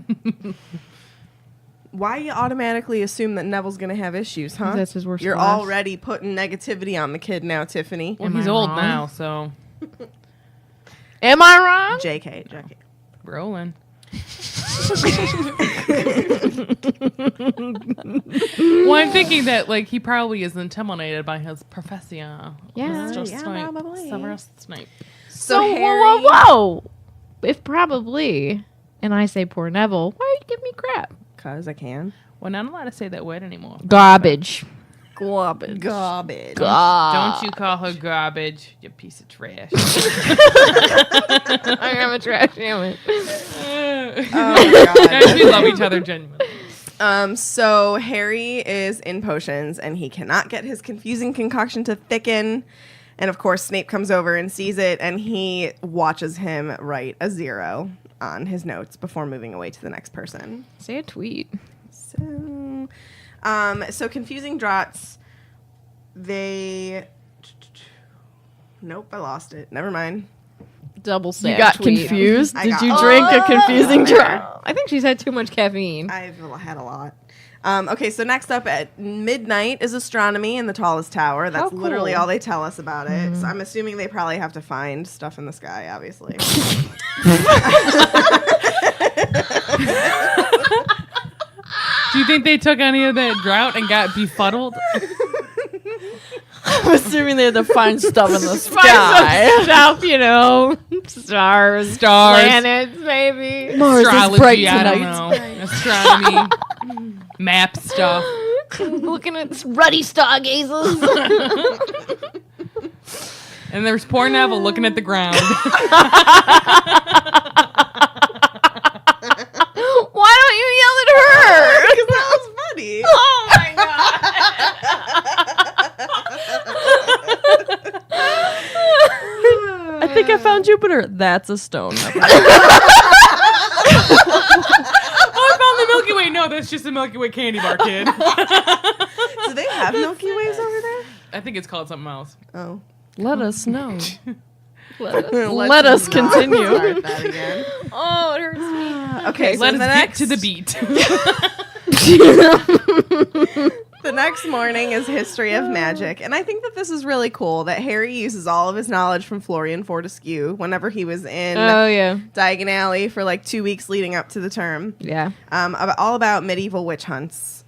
Why you automatically assume that Neville's going to have issues, huh? That's his worst You're class. already putting negativity on the kid now, Tiffany. Well, Am he's I old wrong? now, so Am I wrong? JK. rolling. Well, I'm thinking that like he probably is intimidated by his professor. Yeah. Mr. Yeah, Snape. probably. Severus Snape. So Harry- whoa. If probably, and I say poor Neville, why you give me crap? 'Cause I can. We're not allowed to say that word anymore. Garbage. Garbage. Garbage. Don't you call her garbage, you piece of trash. I am a trash human. Oh my God. Guys, we love each other genuinely. So Harry is in potions, and he cannot get his confusing concoction to thicken. And of course, Snape comes over and sees it, and he watches him write a 0 on his notes before moving away to the next person. Say a tweet. So confusing draughts, they. Nope, I lost it. Never mind. Double sad You got tweet. confused? I Did got- you drink a confusing Oh. drink? I think she's had too much caffeine. I've had a lot. Okay, so next up at midnight is astronomy in the tallest tower. That's How literally cool. all they tell us about it. So I'm assuming they probably have to find stuff in the sky, obviously. Do you think they took any of that drought and got befuddled? I'm assuming they had to find stuff in the sky. Stuff, you know. Stars. Planets, maybe. Mars is Astrology, bright I don't tonight. know. Astronomy. Map stuff. Looking at ruddy stargazers. And there's poor Neville looking at the ground. Why don't you yell at her? Because that was funny. Oh my god. I think I found Jupiter. That's a stone. Oh, I found the Milky Way. No, that's just a Milky Way candy bar, kid. Do they have Milky Ways over there? I think it's called something else. Oh. Let us know. Let's Let us not continue. start that again. Oh, it hurts me. Okay, so Let us the get next, to the beat. the next morning is History of Magic, and I think that this is really cool that Harry uses all of his knowledge from Florian Fortescue whenever he was in Oh yeah. Diagon Alley for like 2 weeks leading up to the term. Yeah. All about medieval witch hunts.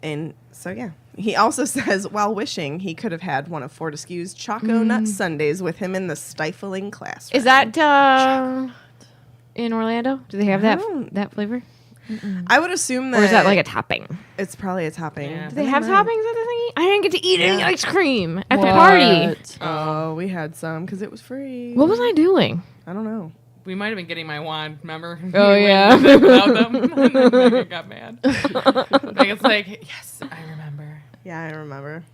And so, yeah. He also says, while wishing, he could have had one of Fortescue's Choco Nut Sundays with him in the stifling classroom. Is that in Orlando? Do they have I that don't- that flavor? I would assume that. Or is that like a topping? It's probably a topping. Yeah. Do they have toppings at the thingy? I didn't get to eat any Yeah. ice cream at the What? party. Oh, we had some because it was free. What was I doing? I don't know. We might have been getting my wand, remember? Oh, We yeah. went without them. And then Megan got mad. Like, it's like, yes, I remember. Yeah, I remember.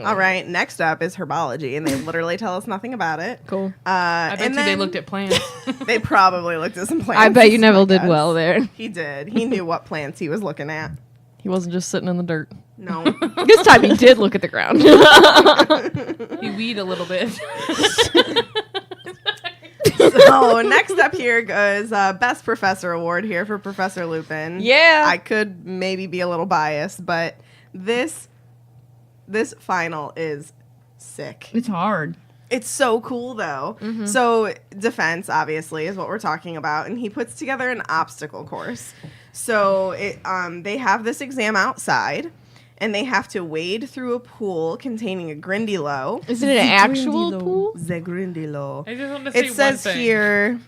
All right, next up is herbology, and they literally tell us nothing about it. Cool. I bet you they looked at plants. They probably looked at some plants. I bet you Neville I did guess. well there. He did. He knew what plants he was looking at. He wasn't just sitting in the dirt. No. This time he did look at the ground. He weed a little bit. So next up here goes Best Professor Award here for Professor Lupin. Yeah. I could maybe be a little biased, but this final is sick. It's hard. It's so cool though. So defense obviously is what we're talking about, and he puts together an obstacle course. So they have this exam outside, and they have to wade through a pool containing a Grindylow. Is it an actual pool? The Grindylow. I just want to say It says one thing, here.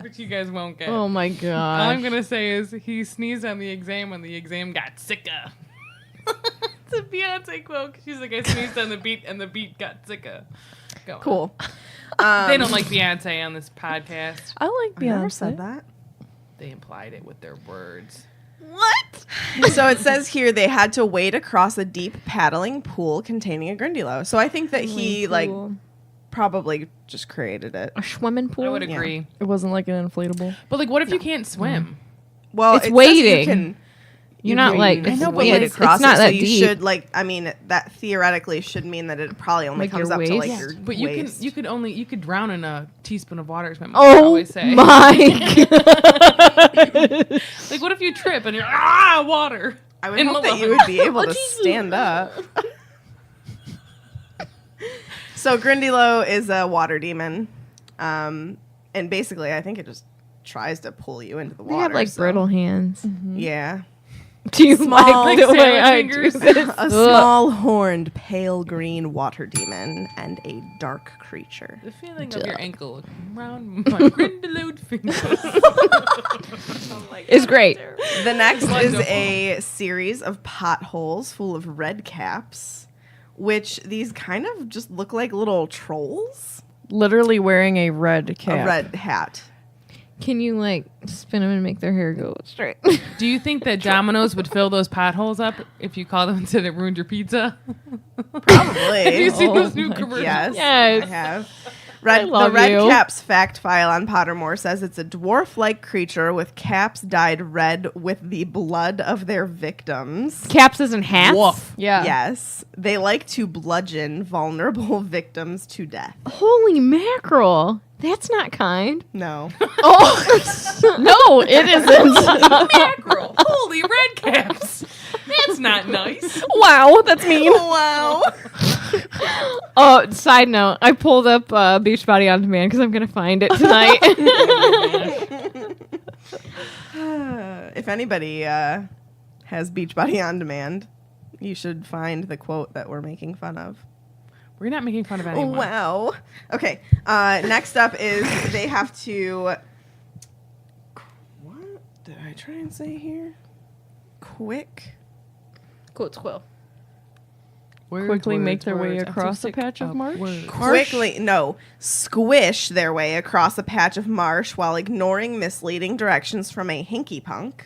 which you guys won't get. Oh my All I'm god. going to say is he sneezed on the exam when the exam got sicker. It's a Beyonce quote. She's like, I sneezed on the beat and the beat got sicker. Go on. Cool. They don't like Beyonce on this podcast. I like I never Beyonce. said that. They implied it with their words. What? So it says here they had to wade across a deep paddling pool containing a Grindylow. So I think that he like probably just created it. A swimming pool. I would agree. It wasn't like an inflatable. But like, what if you can't swim? Well, It's it says wading. You're not can like I know, but wade it's across not it, that so you deep. should like. I mean, that theoretically should mean that it probably only Like comes your up to like waist? your But you waist. you could drown in a teaspoon of water. Is what my mother Oh always say. my Like, what if you trip and you're water? I would in hope that Malone. you would be able to stand up. So Grindylow is a water demon, and basically, I think it just tries to pull you into the They water. have like so- brittle hands. Yeah. Do you Small- like the like way I sandwich do fingers. this? A small horned pale green water demon and a dark creature. The feeling of your ankle around my grindelowed fingers. Is great. The next is Wonderful. a series of potholes full of red caps, which these kind of just look like little trolls. Literally wearing a red cap. A red hat. Can you like spin them and make their hair go straight? Do you think that Domino's would fill those potholes up if you called them and said it ruined your pizza? Have you Probably. seen those new commercials? Yes. Yes. I have. I love the red you. caps fact file on Pottermore says it's a dwarf-like creature with caps dyed red with the blood of their victims. Caps isn't hats. Woof. Yeah. Yes. They like to bludgeon vulnerable victims to death. Holy mackerel. That's not kind. No. Oh no, it isn't. Mackerel. Holy red caps. That's not nice. Wow, that's mean. Wow. Oh, side note, I pulled up Beachbody on Demand because I'm gonna find it tonight. If anybody has Beachbody on Demand, you should find the quote that we're making fun of. We're not making fun of Oh, anyone. wow. Okay. Next up is they have to. What did I try and say here? Quick. Quotes quill. Quickly make their way across a patch of marsh? Quickly, no, squish their way across a patch of marsh while ignoring misleading directions from a hinky punk.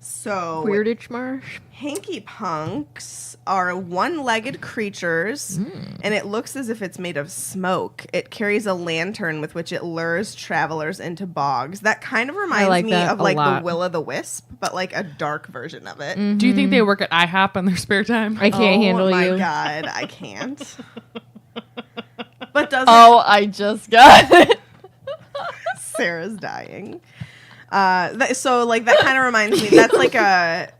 So, Weirditch marsh. hinky punks are one-legged creatures, and it looks as if it's made of smoke. It carries a lantern with which it lures travelers into bogs. That kind of reminds like me that of a like lot. the Will-o'-the-Wisp, but like a dark version of it. Do you think they work at IHOP on their spare time? I can't handle Oh my you. god, I can't. But doesn't Oh, I just got it. Sarah's dying. So like that kind of reminds me. That's like a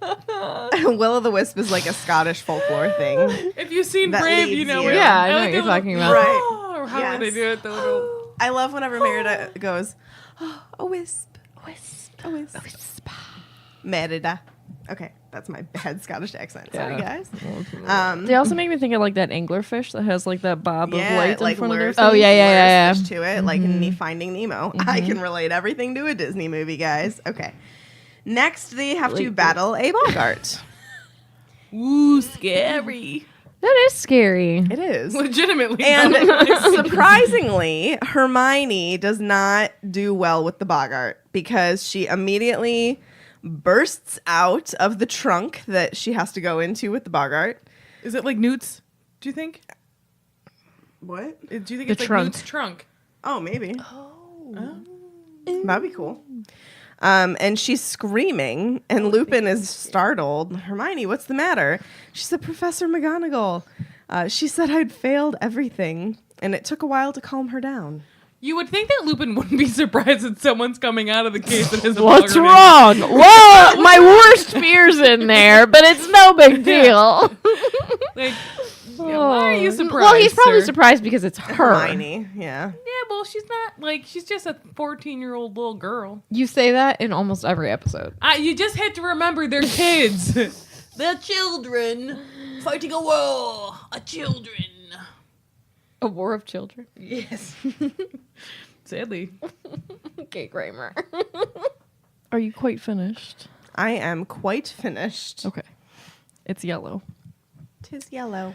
Will-o'-the-Wisp is like a Scottish folklore thing. If you've seen That Brave, leads you know you. it. Yeah, I know like what you're the little- talking about. Right. Or how Yes. would they do it? The little. I love whenever Merida goes, oh, a wisp, Wisp. a wisp, Wisp. Merida. Okay, that's my bad Scottish accent. Sorry, Yeah. guys. They also make me think of like that anglerfish that has like that bob of Yeah, light in like front of their lures. face. Oh, yeah. Fish to it, like in Finding Nemo. I can relate everything to a Disney movie, guys. Okay. Next, they have to battle a bogart. Ooh, scary. That is scary. It is. Legitimately. And though. surprisingly, Hermione does not do well with the bogart because she immediately bursts out of the trunk that she has to go into with the bogart. Is it like Newt's? Do you think? What? Do you think The it's like trunk. Newt's trunk? Oh, maybe. Oh. That'd be cool. And she's screaming, and Lupin is startled. Hermione, what's the matter? She said, Professor McGonagall. She said I'd failed everything, and it took a while to calm her down. You would think that Lupin wouldn't be surprised that someone's coming out of the case that has a What's bugger in it. wrong? Well, my worst fear's in there, but it's no big deal. Like, yeah, why are you surprised? Well, he's probably sir? surprised because it's her. Hermione, yeah. Yeah, well, she's not like she's just a 14-year-old little girl. You say that in almost every episode. You just had to remember they're kids. They're children fighting a war. A children. A war of children. Yes. Sadly. Okay, Kramer. Are you quite finished? I am quite finished. Okay. It's yellow. 'Tis yellow.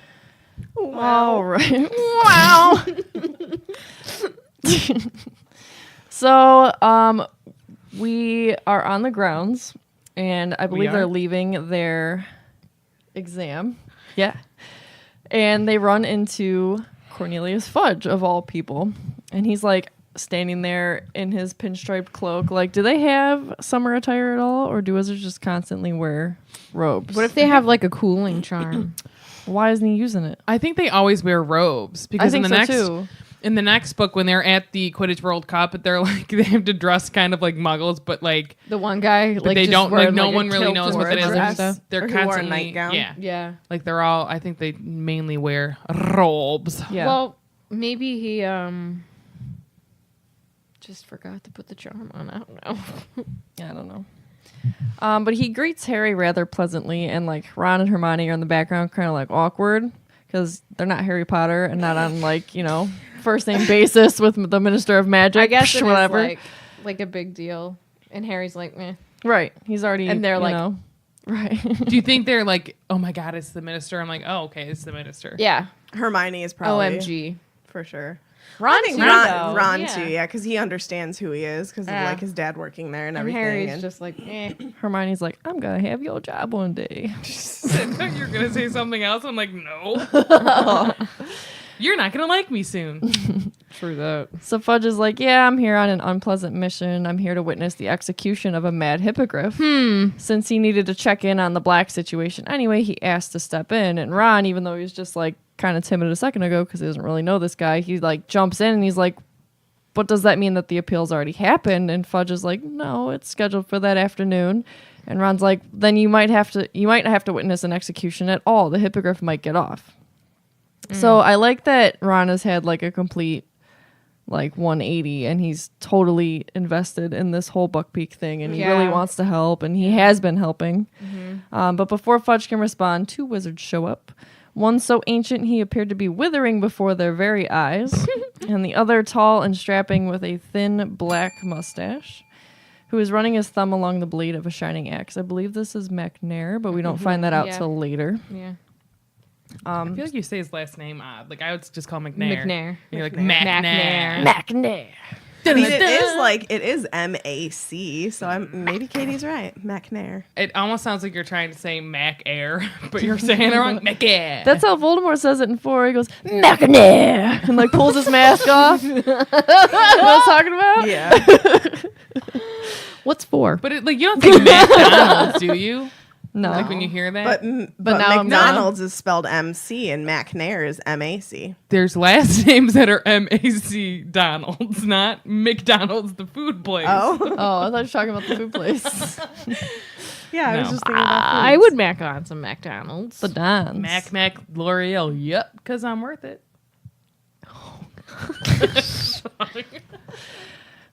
All right. Wow. So, we are on the grounds, and I believe are? they're leaving their exam. Yeah. And they run into Cornelius Fudge, of all people. And he's like standing there in his pinstriped cloak. Like, do they have summer attire at all, or do wizards just constantly wear robes? What if they have like a cooling charm? Why isn't he using it? I think they always wear robes I because think in the so next too. in the next book when they're at the Quidditch World Cup, they're like they have to dress kind of like Muggles, but like The one guy, but like they just don't like wearing, no a one really kilt knows and what it is. a They're, dress. just, they're Or who wore a constantly nightgown. yeah, Yeah. like they're all. I think they mainly wear robes. Yeah. Well, maybe he just forgot to put the charm on. I don't know. I don't know. But he greets Harry rather pleasantly, and like Ron and Hermione are in the background, kind of like awkward because they're not Harry Potter and not on like first name basis with the Minister of Magic. I guess it whatever. is like a big deal. And Harry's like, meh. Right. He's already And they're like- right. Do you think they're like, oh my god, it's the minister? I'm like, oh okay, it's the minister. Yeah. Hermione is probably OMG. for sure. Ron, I think too, Ron, though. Ron Yeah. too, yeah, because he understands who he is because of Yeah. like his dad working there and And everything. Harry's and just like, eh. Hermione's like, I'm gonna have your job one day. You're gonna say something else. I'm like, no. You're not gonna like me soon. True that. So Fudge is like, yeah, I'm here on an unpleasant mission. I'm here to witness the execution of a mad hippogriff. Since he needed to check in on the black situation anyway, he asked to step in. And Ron, even though he was just like kind of timid a second ago because he doesn't really know this guy, he like jumps in and he's like, but does that mean that the appeal's already happened? And Fudge is like, no, it's scheduled for that afternoon. And Ron's like, then you might have to witness an execution at all. The hippogriff might get off. So I like that Ron has had like a complete like 180 and he's totally invested in this whole Buckbeak thing and he really Yeah. wants to help and he has been helping. But before Fudge can respond, two wizards show up. One so ancient he appeared to be withering before their very eyes, and the other tall and strapping with a thin black mustache, who is running his thumb along the blade of a shining axe. I believe this is Macnair, but we don't find that out Yeah. till later. Yeah. I feel like you say his last name odd. Like I would just call Macnair. Macnair. And you're like Macnair. Macnair. Macnair. I mean, it is MAC, so maybe Katie's right. Macnair. It almost sounds like you're trying to say Mac Air, but you're saying it wrong. Mac Air. That's how Voldemort says it in 4. He goes, Macnair! And like pulls his mask off. You know what I'm talking about? Yeah. What's 4? But it, like you don't think McDonald's, do you? No. Like when you hear that. But now I'm McDonald's is spelled MC and Macnair is MAC. There's last names that are MAC Donald's, not McDonald's, the food place. Oh. Oh, I thought you were talking about the food place. Yeah, I was No. just thinking about I would mac on some McDonald's. The Dons. Mac L'Oreal. Yep, because I'm worth it.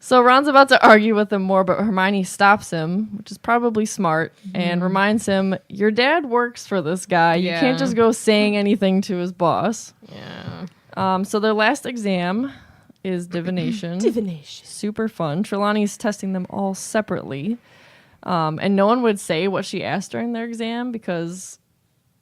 So Ron's about to argue with him more, but Hermione stops him, which is probably smart, and reminds him, your dad works for this guy. You Yeah. can't just go saying anything to his boss. Yeah. So their last exam is divination. Super fun. Trelawney's testing them all separately. And no one would say what she asked during their exam because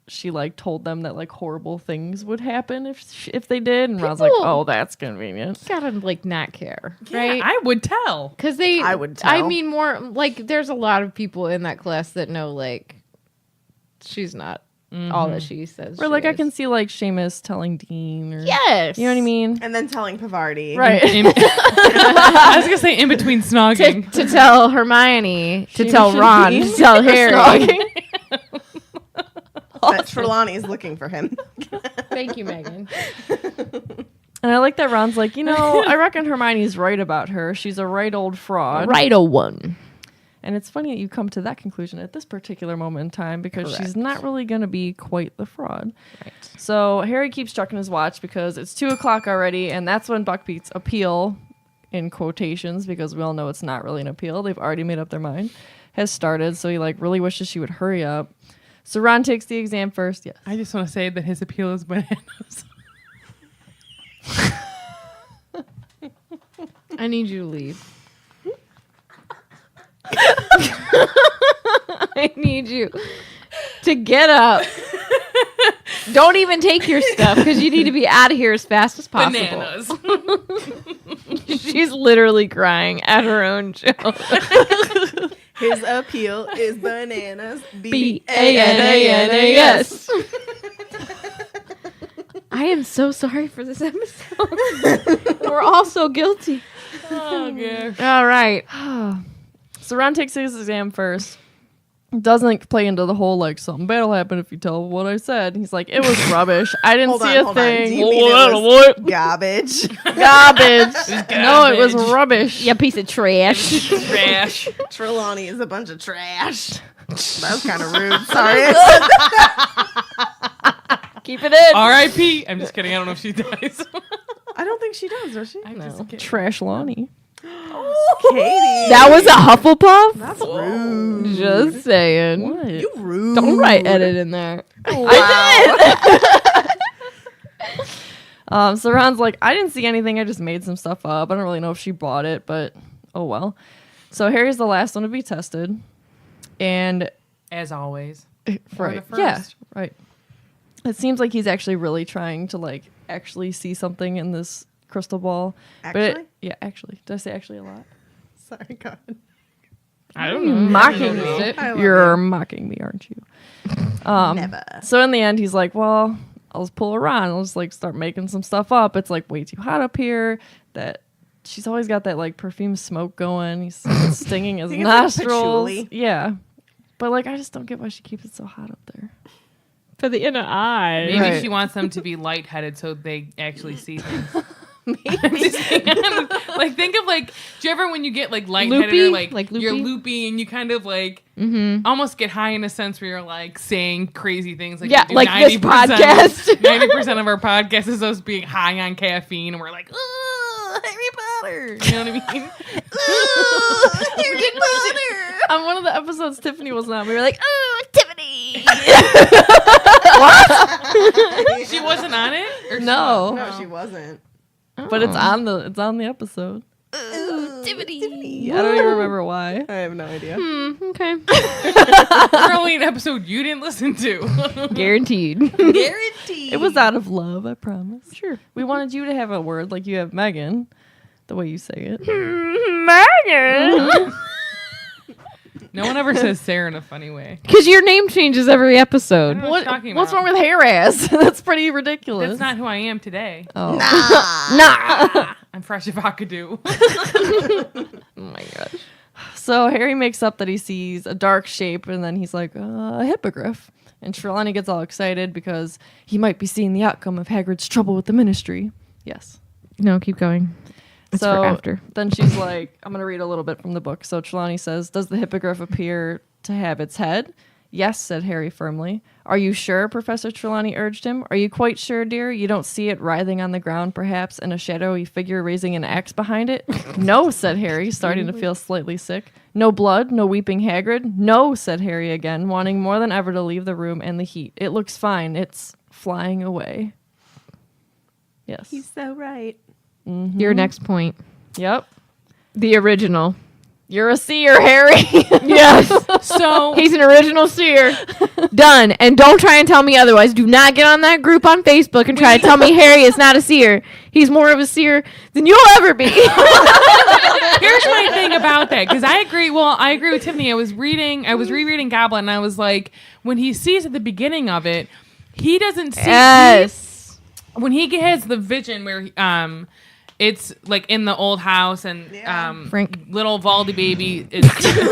she like told them that like horrible things would happen if they did. And Ron's like, People- oh, that's convenient. Gotta like not care, Yeah, right? I would tell. Because they, I would I tell. mean, more like there's a lot of people in that class that know like she's not all that she says. Or she like I is. can see like Seamus telling Dean or Yes, you know what I mean? And then telling Pavardi. Right. I was gonna say in between snogging. to tell Hermione, to She tell should Ron, be to tell Harry. That Trelawney's looking for him. Thank you, Megan. And I like that Ron's like, you know, I reckon Hermione's right about her. She's a right old fraud. Right, a one. And it's funny that you come to that conclusion at this particular moment in time because she's Correct. not really going to be quite the fraud. Right. So Harry keeps checking his watch because it's 2:00 already, and that's when Buckbeak's appeal, in quotations, because we all know it's not really an appeal. They've already made up their mind, has started. So he like really wishes she would hurry up. So Ron takes the exam first. Yes. I just want to say that his appeal is bananas. I need you to leave. I need you to get up. Don't even take your stuff because you need to be out of here as fast as possible. Bananas. She's literally crying at her own joke. His appeal is bananas. B-A-N-A-N-A-S. I am so sorry for this episode. We're all so guilty. Oh, gosh. All right. So Ron takes his exam first. Doesn't play into the whole like something bad will happen if you tell what I said. He's like, it was rubbish. I didn't Hold see on, a hold on. Do thing. you mean it was garbage? Garbage. No, it was rubbish. You piece of trash. Trash. Trelawney is a bunch of trash. That was kind of rude. Sorry. Keep it in. R.I.P. I'm just kidding. I don't know if she dies. I don't think she does she? I'm just kidding. Trash Lonnie. Katie. That was a Hufflepuff? That's rude. Just saying. What? You rude. Don't write edit in there. So Ron's like, I didn't see anything. I just made some stuff up. I don't really know if she bought it, but oh well. So Harry's the last one to be tested. And As always. right. the Yeah. first. Right. It seems like he's actually really trying to like actually see something in this crystal ball. Actually? Yeah, actually. Did I say actually a lot? Sorry, God. I don't know. Mocking I don't know. me. I love You're mocking me, aren't you? Never. So in the end, he's like, well, I'll just pull a Ron. I'll just like start making some stuff up. It's like way too hot up here. That she's always got that like perfume smoke going. He's stinging his think it's like nostrils. patchouli. Yeah. But like, I just don't get why she keeps it so hot up there. For the inner eye. Maybe Right. she wants them to be lightheaded so they actually see things. Like think of like, do you ever when you get like lightheaded Loopy? or like, Like you're loopy? loopy and you kind of like almost get high in a sense where you're like saying crazy things like Yeah, we do like this 90%. podcast. 90% of our podcast is us being high on caffeine and we're like, ooh, Harry Potter. You know what I mean? Harry Potter. On one of the episodes Tiffany was on, we were like, oh, Tiffany. Tiffany. She wasn't on it? Or she No, No, she wasn't. but it's on the episode. Ooh, Tiffany. I don't even remember why. I have no idea. Okay. was? Probably an episode you didn't listen to. Guaranteed. Guaranteed. It was out of love, I promise. Sure. We wanted you to have a word like you have Megan, the way you say it. Megan. No one ever says Sarah in a funny way. Because your name changes every episode. I don't know what you're talking What's about. wrong with hair ass? That's pretty ridiculous. That's not who I am today. Oh. Nah. I'm fresh avocado. Oh my gosh. So Harry makes up that he sees a dark shape, and then he's like, a hippogriff. And Trelawney gets all excited because he might be seeing the outcome of Hagrid's trouble with the Ministry. Yes. No, keep going. It's so for after. Then she's like, I'm going to read a little bit from the book. So Trelawney says, does the hippogriff appear to have its head? Yes, said Harry firmly. Are you sure? Professor Trelawney urged him. Are you quite sure, dear? You don't see it writhing on the ground, perhaps, and a shadowy figure raising an axe behind it? No, said Harry, starting to feel slightly sick. No blood, no weeping Hagrid? No, said Harry again, wanting more than ever to leave the room and the heat. It looks fine. It's flying away. Yes. He's so right. Your next point. Yep. The original. You're a seer, Harry. Yes. So He's an original seer. Done. And don't try and tell me otherwise. Do not get on that group on Facebook and try to tell me Harry is not a seer. He's more of a seer than you'll ever be. here's my thing about that, because I agree. Well, I agree with Tiffany. I was rereading Goblin, and I was like, when he sees at the beginning of it, he doesn't see. Yes. When he has the vision where it's like in the old house, and Frank. little Valdy baby is sitting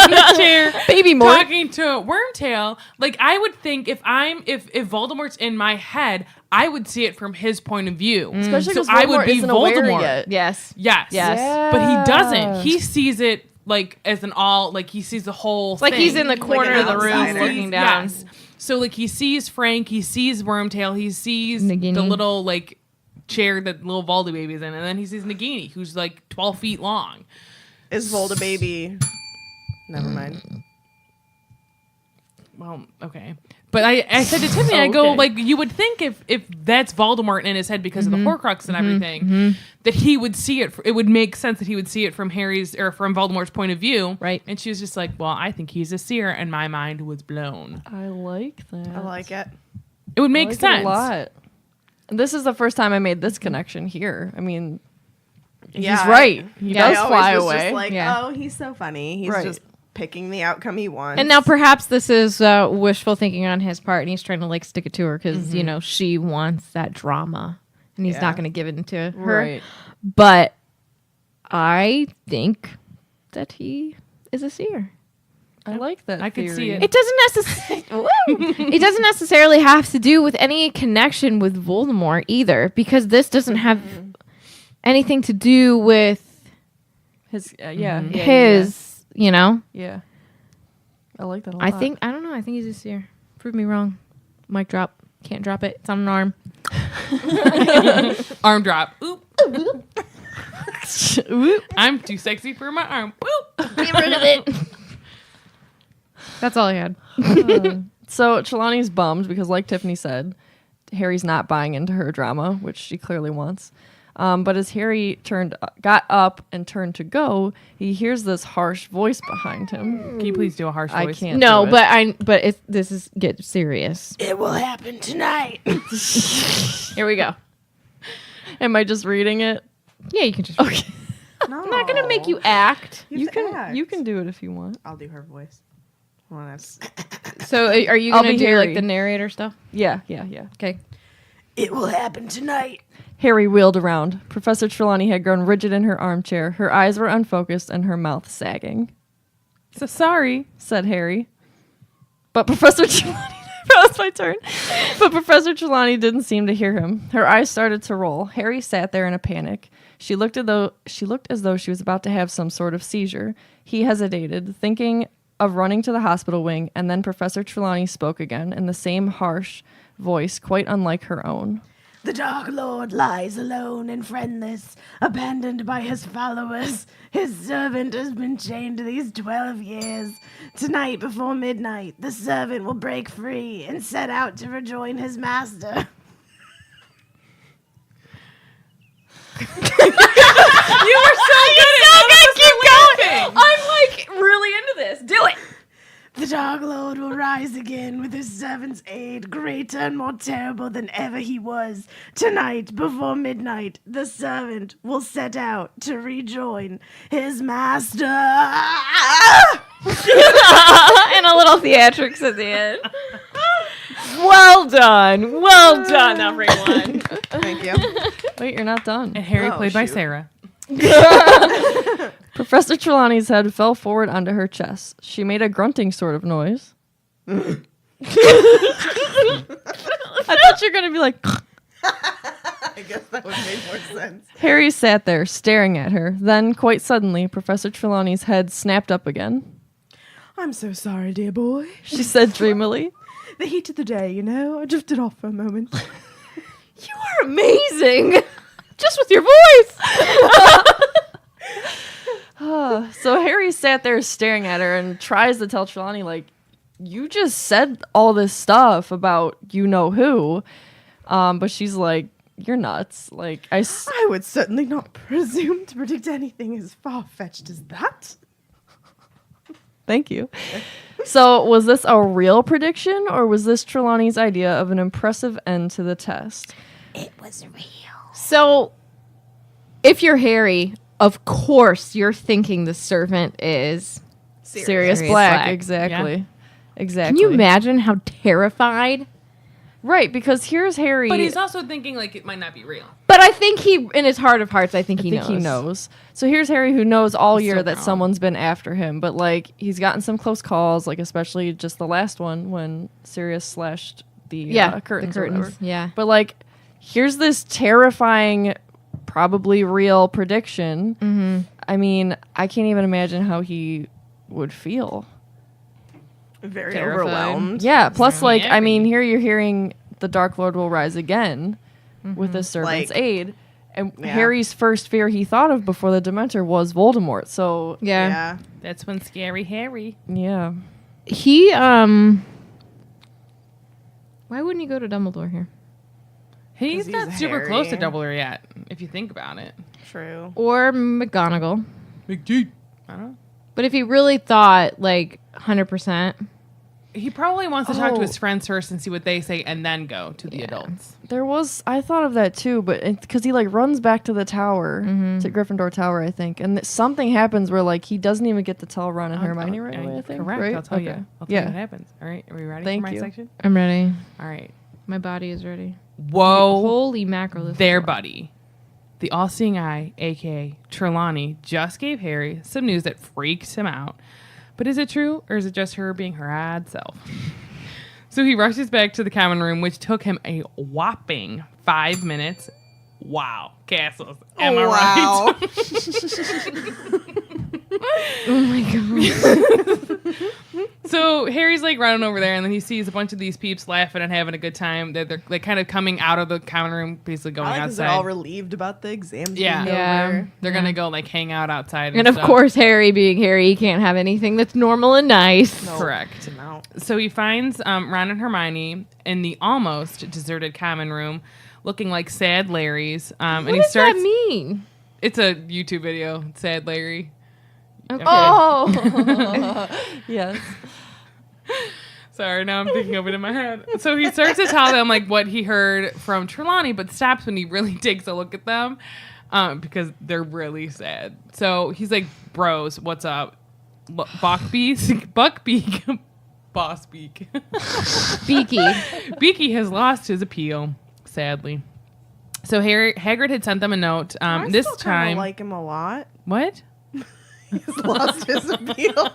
in the chair, Baby Mort. talking to Wormtail. Like, I would think if Voldemort's in my head, I would see it from his point of view. Especially So because I would be isn't aware Voldemort. yet. Yes. Yes. Yes. But he doesn't. He sees it like as an all, like he sees the whole It's like thing. he's in the corner an of the room outsider. looking down. Yes. So like he sees Frank, he sees Wormtail, he sees Nagini. the little like chair that little Valdy baby's in, and then he sees Nagini, who's like 12 feet long. Is Volda baby? Never mind. Well, okay. But I said to Tiffany, I go, Okay. like, you would think if that's Voldemort in his head because of the Horcrux and everything, that he would see it. It would make sense that he would see it from Harry's or from Voldemort's point of view. Right. And she was just like, well, I think he's a seer, and my mind was blown. I like that. I like it. It would I make like it sense. a lot. And this is the first time I made this connection here. I mean, Yeah, he's right. He Yeah, does I always fly was away. Just like, Yeah. oh, he's so funny. He's Right. just picking the outcome he wants. And now perhaps this is wishful thinking on his part, and he's trying to like stick it to her because you know she wants that drama, and he's Yeah. not going to give it to her. Right. But I think that he is a seer. I like that. I could see theory. it. It doesn't necessarily. It doesn't necessarily have to do with any connection with Voldemort either, because this doesn't have anything to do with His, his. You know, Yeah. I like that a lot. I don't know. I think he's a seer. Prove me wrong. Mic drop. Can't drop it. It's on an arm. Arm drop. Oop. Whoop. I'm too sexy for my arm. Oop. Get rid of it. That's all I had. So Trelawney's bummed because, like Tiffany said, Harry's not buying into her drama, which she clearly wants. But as Harry got up and turned to go, he hears this harsh voice behind him. Can you please do a harsh I voice? can't. No, do it. but this is get serious. it will happen tonight. Here we go. Am I just reading it? Yeah, you can just. Okay. No. I'm not gonna make you act. You can do it if you want. I'll do her voice. Well, that's. So are you I'll gonna be do Harry. like the narrator stuff? Yeah. Okay. It will happen tonight. Harry wheeled around. Professor Trelawney had grown rigid in her armchair. Her eyes were unfocused and her mouth sagging. So sorry. Said Harry. But Professor Trelawney... That was my turn. But Professor Trelawney didn't seem to hear him. Her eyes started to roll. Harry sat there in a panic. She looked as though she was about to have some sort of seizure. He hesitated, thinking of running to the hospital wing, and then Professor Trelawney spoke again in the same harsh voice, quite unlike her own. The Dark Lord lies alone and friendless, abandoned by his followers. His servant has been chained these 12 years. Tonight, before midnight, the servant will break free and set out to rejoin his master. You were so good. Keep going. I'm like really into this. Do it. The Dark Lord will rise again with his servant's aid, greater and more terrible than ever he was. Tonight, before midnight, the servant will set out to rejoin his master. And a little theatrics at the end. Well done, everyone. Thank you. Wait, you're not done. And Harry Oh, played by shoot. Sarah. Professor Trelawney's head fell forward onto her chest. She made a grunting sort of noise. I thought you were going to be like... I guess that would make more sense. Harry sat there, staring at her. Then, quite suddenly, Professor Trelawney's head snapped up again. I'm so sorry, dear boy. She said dreamily. The heat of the day, you know. I drifted off for a moment. You are amazing. Just with your voice. So Harry sat there staring at her and tries to tell Trelawney, like, you just said all this stuff about you-know-who. But she's like, you're nuts. Like, I would certainly not presume to predict anything as far-fetched as that. Thank you. So was this a real prediction, or was this Trelawney's idea of an impressive end to the test? It was real. So, if you're Harry, of course you're thinking the servant is Sirius Black. Black. Exactly. Yeah. Exactly. Can you imagine how terrified? Right, because here's Harry. But he's also thinking like it might not be real. But I think he, in his heart of hearts, I think he knows. So here's Harry, who knows all He's year so that proud. someone's been after him, but like he's gotten some close calls, like especially just the last one when Sirius slashed the curtains. The or whatever. curtains. Yeah. But like, here's this terrifying, probably real prediction. Mm-hmm. I mean, I can't even imagine how he would feel. Very Terrified. overwhelmed. Yeah. Plus, like, Yeah, I mean, here you're hearing the Dark Lord will rise again with the servant's Like- aid. And Yeah. Harry's first fear he thought of before the Dementor was Voldemort. So, Yeah. That's when scary Harry. yeah. He, why wouldn't he go to Dumbledore here? He's 'Cause not he's super close to Harry. Dumbledore yet, if you think about it. True. Or McGonagall. Big G. I don't know. But if he really thought, like, 100%. He probably wants to talk to Oh. his friends first and see what they say, and then go to the Yeah. adults. I thought of that too, but because he like runs back to the tower, to Gryffindor Tower, I think. And something happens where like he doesn't even get to tell Ron and Hermione right away, I think. Correct. Right? I'll tell you. Okay. I'll tell you what Yeah. happens. All right. Are we ready Thank for my you. section? I'm ready. All right. My body is ready. Whoa. Holy mackerel. this is Their a lot. buddy, the all-seeing eye, a.k.a. Trelawney, just gave Harry some news that freaks him out. But is it true, or is it just her being her odd self? So he rushes back to the common room, which took him a whopping 5 minutes. Wow. Castles. Am I wow. right? Oh my god. So Harry's like running over there, and then he sees a bunch of these peeps laughing and having a good time. They're like kind of coming out of the common room, basically going I like 'cause outside. they're all relieved about the exams. Yeah. being Yeah. over. They're gonna go like hang out outside, And of stuff. course, Harry being Harry, he can't have anything that's normal and nice. No. Correct. No. So he finds Ron and Hermione in the almost deserted common room, looking like sad Larrys. And What he does starts. that mean? It's a YouTube video. Sad Larry. Okay. Oh, yes. Sorry, now I'm thinking of it in my head. So he starts to tell them like what he heard from Trelawney, but stops when he really takes a look at them because they're really sad. So he's like, "Bros, what's up? Buckbeak, Boss Beak, Beaky. Beaky has lost his appeal, sadly." So Hagrid had sent them a note. I This still kinda time, like him a lot. what? He's lost his appeal.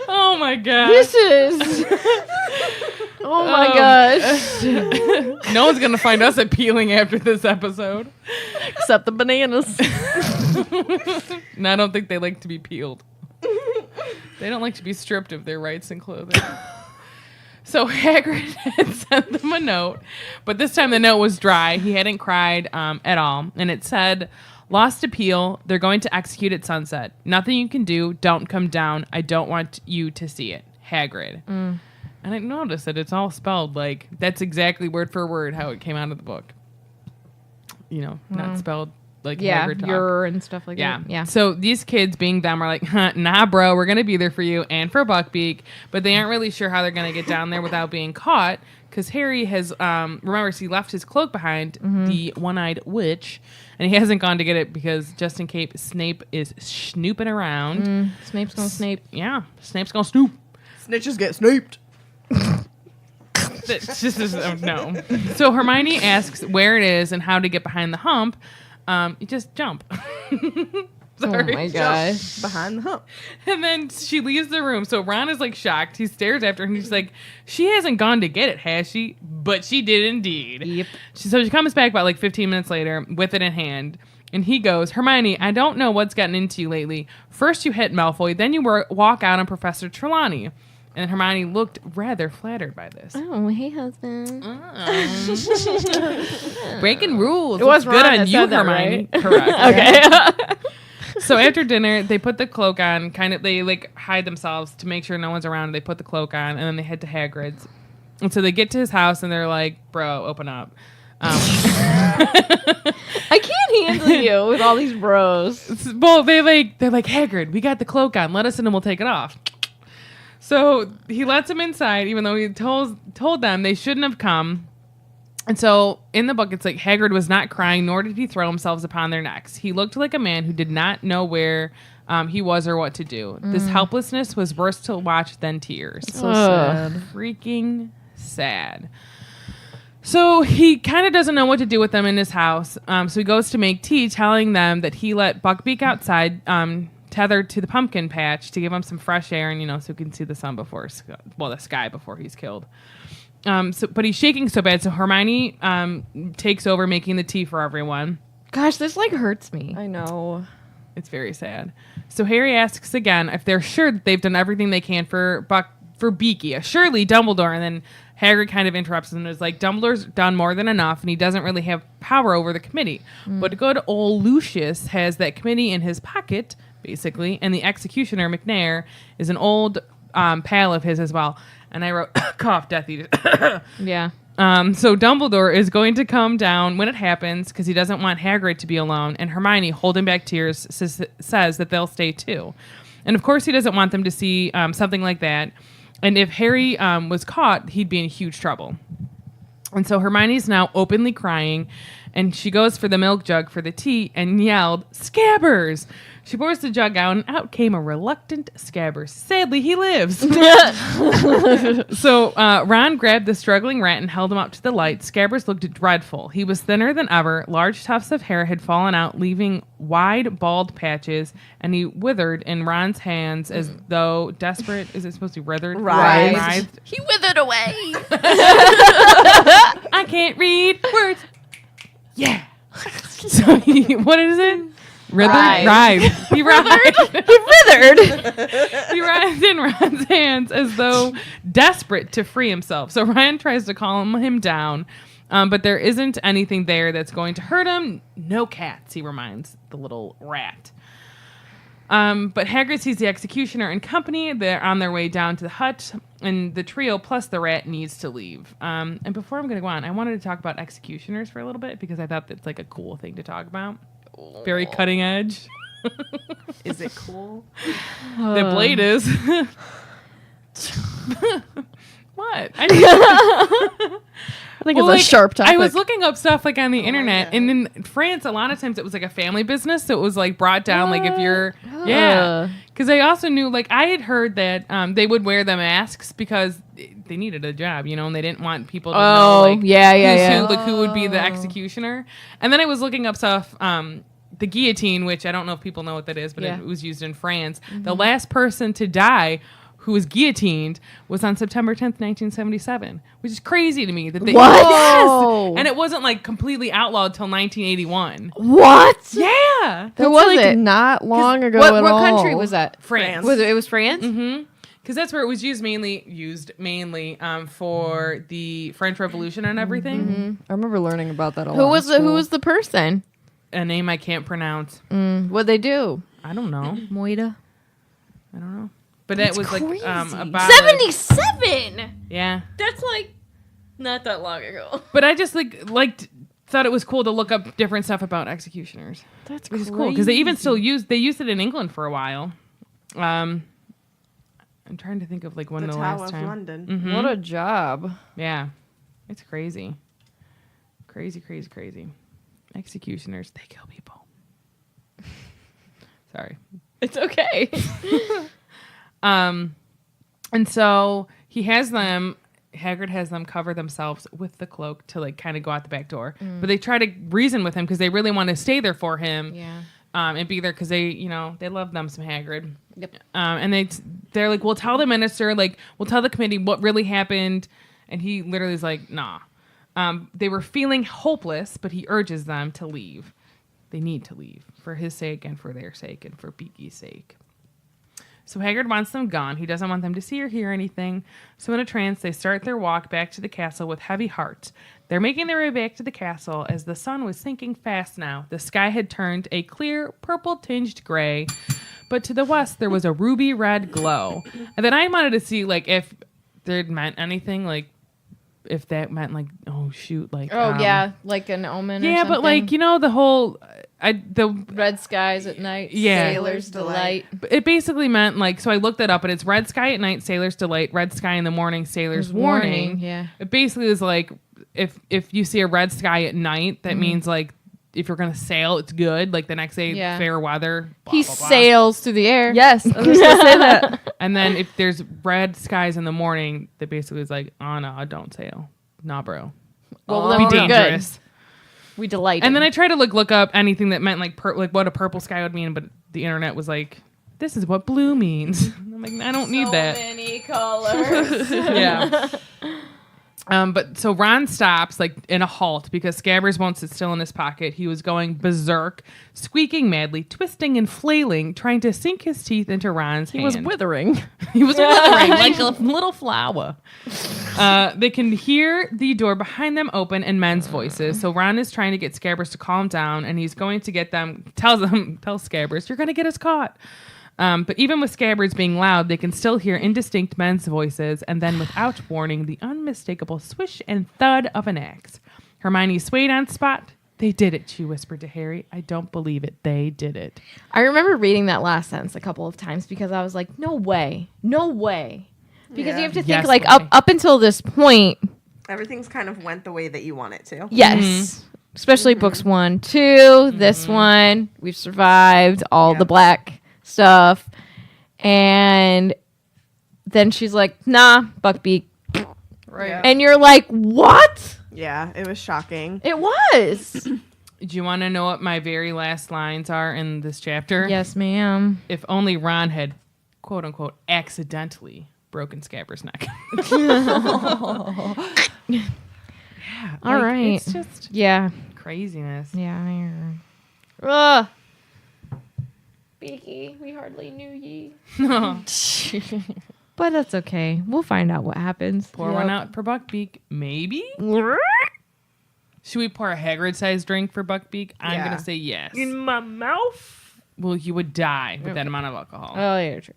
Oh my god! This is. Oh my gosh. No one's gonna find us appealing after this episode. Except the bananas. And I don't think they like to be peeled. They don't like to be stripped of their rights and clothing. So Hagrid had sent them a note, but this time the note was dry. He hadn't cried at all. And it said, "Lost appeal. They're going to execute at sunset. Nothing you can do. Don't come down. I don't want you to see it. Hagrid." And I noticed that it's all spelled like, that's exactly word for word how it came out of the book. You know, not spelled like Hagrid talk. your and stuff like Yeah. that. Yeah. So these kids, being them, are like, nah, bro, we're going to be there for you and for Buckbeak. But they aren't really sure how they're going to get down there without being caught. Because Harry has, remember, he left his cloak behind, the one-eyed witch. And he hasn't gone to get it because just in case Snape is snooping around. Snape's gonna Snape. Yeah, Snape's going to snoop. Snitches get snaped. That's just no. So Hermione asks where it is and how to get behind the hump. You just jump. Sorry. Oh my gosh. Behind the hump. And then she leaves the room. So Ron is like shocked. He stares after her and he's like, she hasn't gone to get it, has she? But she did indeed. Yep. So she comes back about like 15 minutes later with it in hand. And he goes, "Hermione, I don't know what's gotten into you lately. First you hit Malfoy, then you walk out on Professor Trelawney." And Hermione looked rather flattered by this. Oh, hey, husband. Breaking rules. It was Looks good Ron on that you, said that, Hermione. right? Correct. Okay. So after dinner, they put the cloak on. They like hide themselves to make sure no one's around. They put the cloak on, and then they head to Hagrid's. And so they get to his house, and they're like, "Bro, open up." I can't handle you with all these bros. Well, they're like, "Hagrid, we got the cloak on. Let us in, and we'll take it off." So he lets them inside, even though he told them they shouldn't have come. And so in the book, it's like Hagrid was not crying, nor did he throw himself upon their necks. He looked like a man who did not know where he was or what to do. This helplessness was worse to watch than tears. So sad. Freaking sad. So he kind of doesn't know what to do with them in his house. So he goes to make tea, telling them that he let Buckbeak outside, tethered to the pumpkin patch to give him some fresh air and, so he can see the sun the sky before he's killed. But he's shaking so bad. So Hermione takes over making the tea for everyone. Gosh, this like hurts me. I know. It's very sad. So Harry asks again if they're sure that they've done everything they can for Beaky. Surely Dumbledore. And then Hagrid kind of interrupts and is like, Dumbledore's done more than enough, and he doesn't really have power over the committee. But good old Lucius has that committee in his pocket, basically, and the executioner, Macnair, is an old pal of his as well. And I wrote, cough, Death Eater. Yeah. So Dumbledore is going to come down when it happens because he doesn't want Hagrid to be alone. And Hermione, holding back tears, says that they'll stay too. And of course, he doesn't want them to see something like that. And if Harry was caught, he'd be in huge trouble. And so Hermione's now openly crying, and she goes for the milk jug for the tea and yelled, "Scabbers!" She pours the jug out, and out came a reluctant Scabbers. Sadly, he lives. So Ron grabbed the struggling rat and held him up to the light. Scabbers looked dreadful. He was thinner than ever. Large tufts of hair had fallen out, leaving wide, bald patches, and he withered in Ron's hands as though desperate. Is it supposed to be withered? Writhed. He withered away. I can't read words. Yeah. So what is it? Writhed. He writhed. He withered. He writhed in Ron's hands as though desperate to free himself. So Ryan tries to calm him down, but there isn't anything there that's going to hurt him. No cats, he reminds the little rat. But Hagrid sees the executioner and company. They're on their way down to the hut, and the trio plus the rat needs to leave. And before I'm going to go on, I wanted to talk about executioners for a little bit because I thought that's like a cool thing to talk about. Very cutting edge. Is it cool? The blade is. What? I think it's a sharp topic. I was looking up stuff like on the internet, and in France, a lot of times it was like a family business, so it was like brought down. Like if you're, yeah, because I also knew, like I had heard that they would wear the masks because they needed a job, and they didn't want people to know, like, who would be the executioner. And then I was looking up stuff. The guillotine, which I don't know if people know what that is, but it was used in France. Mm-hmm. The last person to die who was guillotined was on September 10th, 1977, which is crazy to me. That they, What? Yes! And it wasn't like completely outlawed till 1981. What? Yeah. Who was it? Not long ago What at all. country was that? France. It was France? Mm-hmm. because that's where it was used mainly for the French Revolution and everything. I remember learning about that a lot. Who was the person? A name I can't pronounce. What'd they do? I don't know. Moida. I don't know. But it was crazy. like about 77. yeah. That's like not that long ago. But I just thought it was cool to look up different stuff about executioners. That's Which is cool because they even still used it in England for a while. I'm trying to think of like when the Tower last of time. London. Mhm. What a job. Yeah, it's crazy, crazy. Executioners, they kill people. Sorry. It's okay. And so Hagrid has them cover themselves with the cloak to like kind of go out the back door. But they try to reason with him because they really want to stay there for him. Yeah. And be there because they love them some Hagrid. Yep. And they're like, we'll tell the minister, like, we'll tell the committee what really happened. And he literally is like, nah. They were feeling hopeless, but he urges them to leave. They need to leave for his sake and for their sake and for Beaky's sake. So Hagrid wants them gone. He doesn't want them to see or hear anything. So in a trance, they start their walk back to the castle with heavy hearts. They're making their way back to the castle as the sun was sinking fast now. The sky had turned a clear, purple-tinged gray, but to the west there was a ruby-red glow. And then I wanted to see, like, if it meant anything, like, if that meant, like, oh, shoot, like... yeah, like an omen or yeah, something. but, like, the whole... the red skies at night, Yeah. sailor's delight. It basically meant, like, so I looked it up, and it's red sky at night, sailor's delight, red sky in the morning, sailor's warning. Yeah. It basically is like, if you see a red sky at night, that means, like, if you're going to sail, it's good. Like, the next day, Yeah. fair weather. Blah, He blah, blah. sails through the air. Yes, I was just gonna say that. And then if there's red skies in the morning, that basically is like, oh, no, don't sail. Nah, bro. Well, Be then we're good. dangerous. We delight. And then I tried to look up anything that meant like what a purple sky would mean, but the internet was like, this is what blue means. I'm like, I don't need that. many colors. Yeah. But so Ron stops like in a halt because Scabbers won't sit still in his pocket. He was going berserk, squeaking madly, twisting and flailing, trying to sink his teeth into Ron's hand. He was withering. He was withering like a little flower. They can hear the door behind them open and men's voices. So Ron is trying to get Scabbers to calm down, and he's going to get them. Tell Scabbers, you're going to get us caught. But even with Scabbers being loud, they can still hear indistinct men's voices, and then without warning, the unmistakable swish and thud of an axe. Hermione swayed on spot. They did it, she whispered to Harry. I don't believe it. They did it. I remember reading that last sentence a couple of times because I was like, no way. Because Yeah. you have to think Yes, like way. up until this point, Everything's kind of went the way that you want it to. yes. Especially books 1, 2, this one, we've survived all Yeah. the black stuff. And then she's like, nah, Buckbeak. Right. Yeah. And you're like, what? Yeah, it was shocking. It was. Do you want to know what my very last lines are in this chapter? Yes, ma'am. If only Ron had, quote unquote, accidentally broken Scabbers' neck. All right. It's just Yeah. craziness. Yeah. Ugh. Beaky, we hardly knew ye. But that's okay. We'll find out what happens. Pour one out for Buckbeak. Maybe? Should we pour a Hagrid-sized drink for Buckbeak? I'm Yeah. going to say yes. my mouth. Well, you would die with that amount of alcohol. Oh, yeah, true.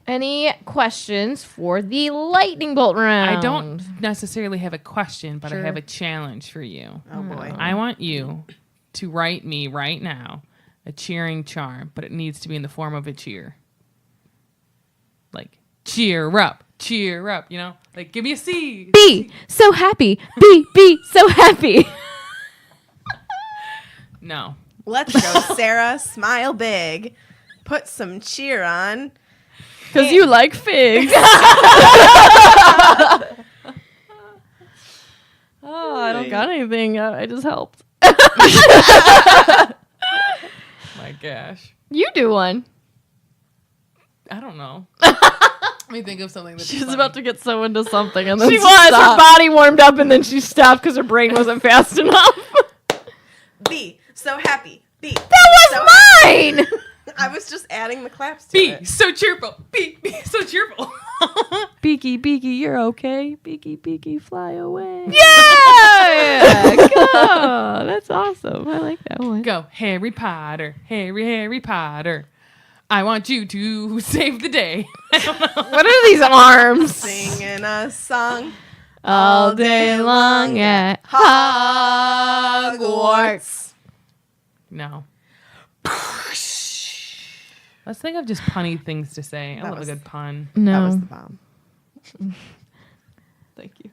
Any questions for the lightning bolt round? I don't necessarily have a question, but I Sure. have a challenge for you. Oh boy. I want you to write me right now a cheering charm, but it needs to be in the form of a cheer. Like, cheer up, you know? Like, give me a C. Be so happy. Be so happy. No. Let's go, Sarah. Smile big. Put some cheer on. Because you like figs. Oh, I don't got anything. I just helped. My gosh. You do one. I don't know. Let me think of something that's She's funny. about to get so into something, and then She was. Her stopped. body warmed up, and then she stopped because her brain wasn't fast enough. Be so happy. Be. That was mine. I was just adding the claps to Be it. so cheerful. Be so cheerful. Beaky, Beaky, you're okay. Beaky, Beaky, fly away. Yeah! Go! That's awesome. I like that one. Go, Harry Potter. Harry Potter. I want you to save the day. What are these arms? Singing a song All day long at Hogwarts. No. Let's think of just punny things to say. I That love a was- good pun. No. That was the bomb. Thank you.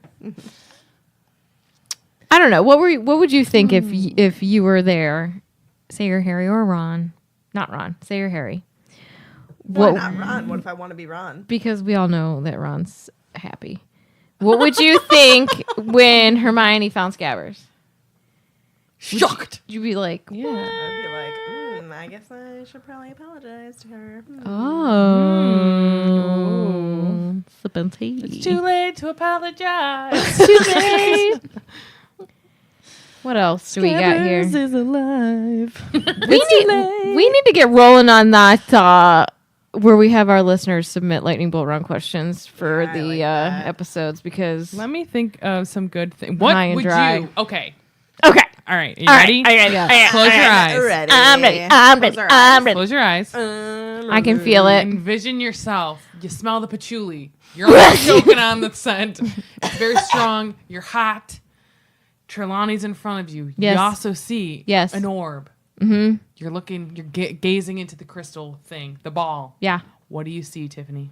I don't know. What would you think if you were there? Say you're Harry or Ron. Not Ron. Say you're Harry. Why not Ron? What if I want to be Ron? Because we all know that Ron's happy. What would you think when Hermione found Scabbers? Shocked. You'd be like, Yeah. I'd be like, I guess I should probably apologize to her. oh. Sipping tea. It's too late to apologize. Too late. What else do we got here? Scabbers is alive. We need to get rolling on that where we have our listeners submit lightning bolt round questions for Yeah, I the like that. episodes because Let me think of some good things. What High and would dry. you? Okay. okay. All right. Are you ready? Close your eyes. Ready. I'm ready. I'm ready. Close our I'm ready. Close your eyes. I can feel it. Envision yourself. You smell the patchouli. You're already choking on the scent. It's very strong. You're hot. Trelawney's in front of you. Yes. You also see Yes. an orb. Mm-hmm. You're looking. You're gazing into the crystal thing, the ball. Yeah. What do you see, Tiffany?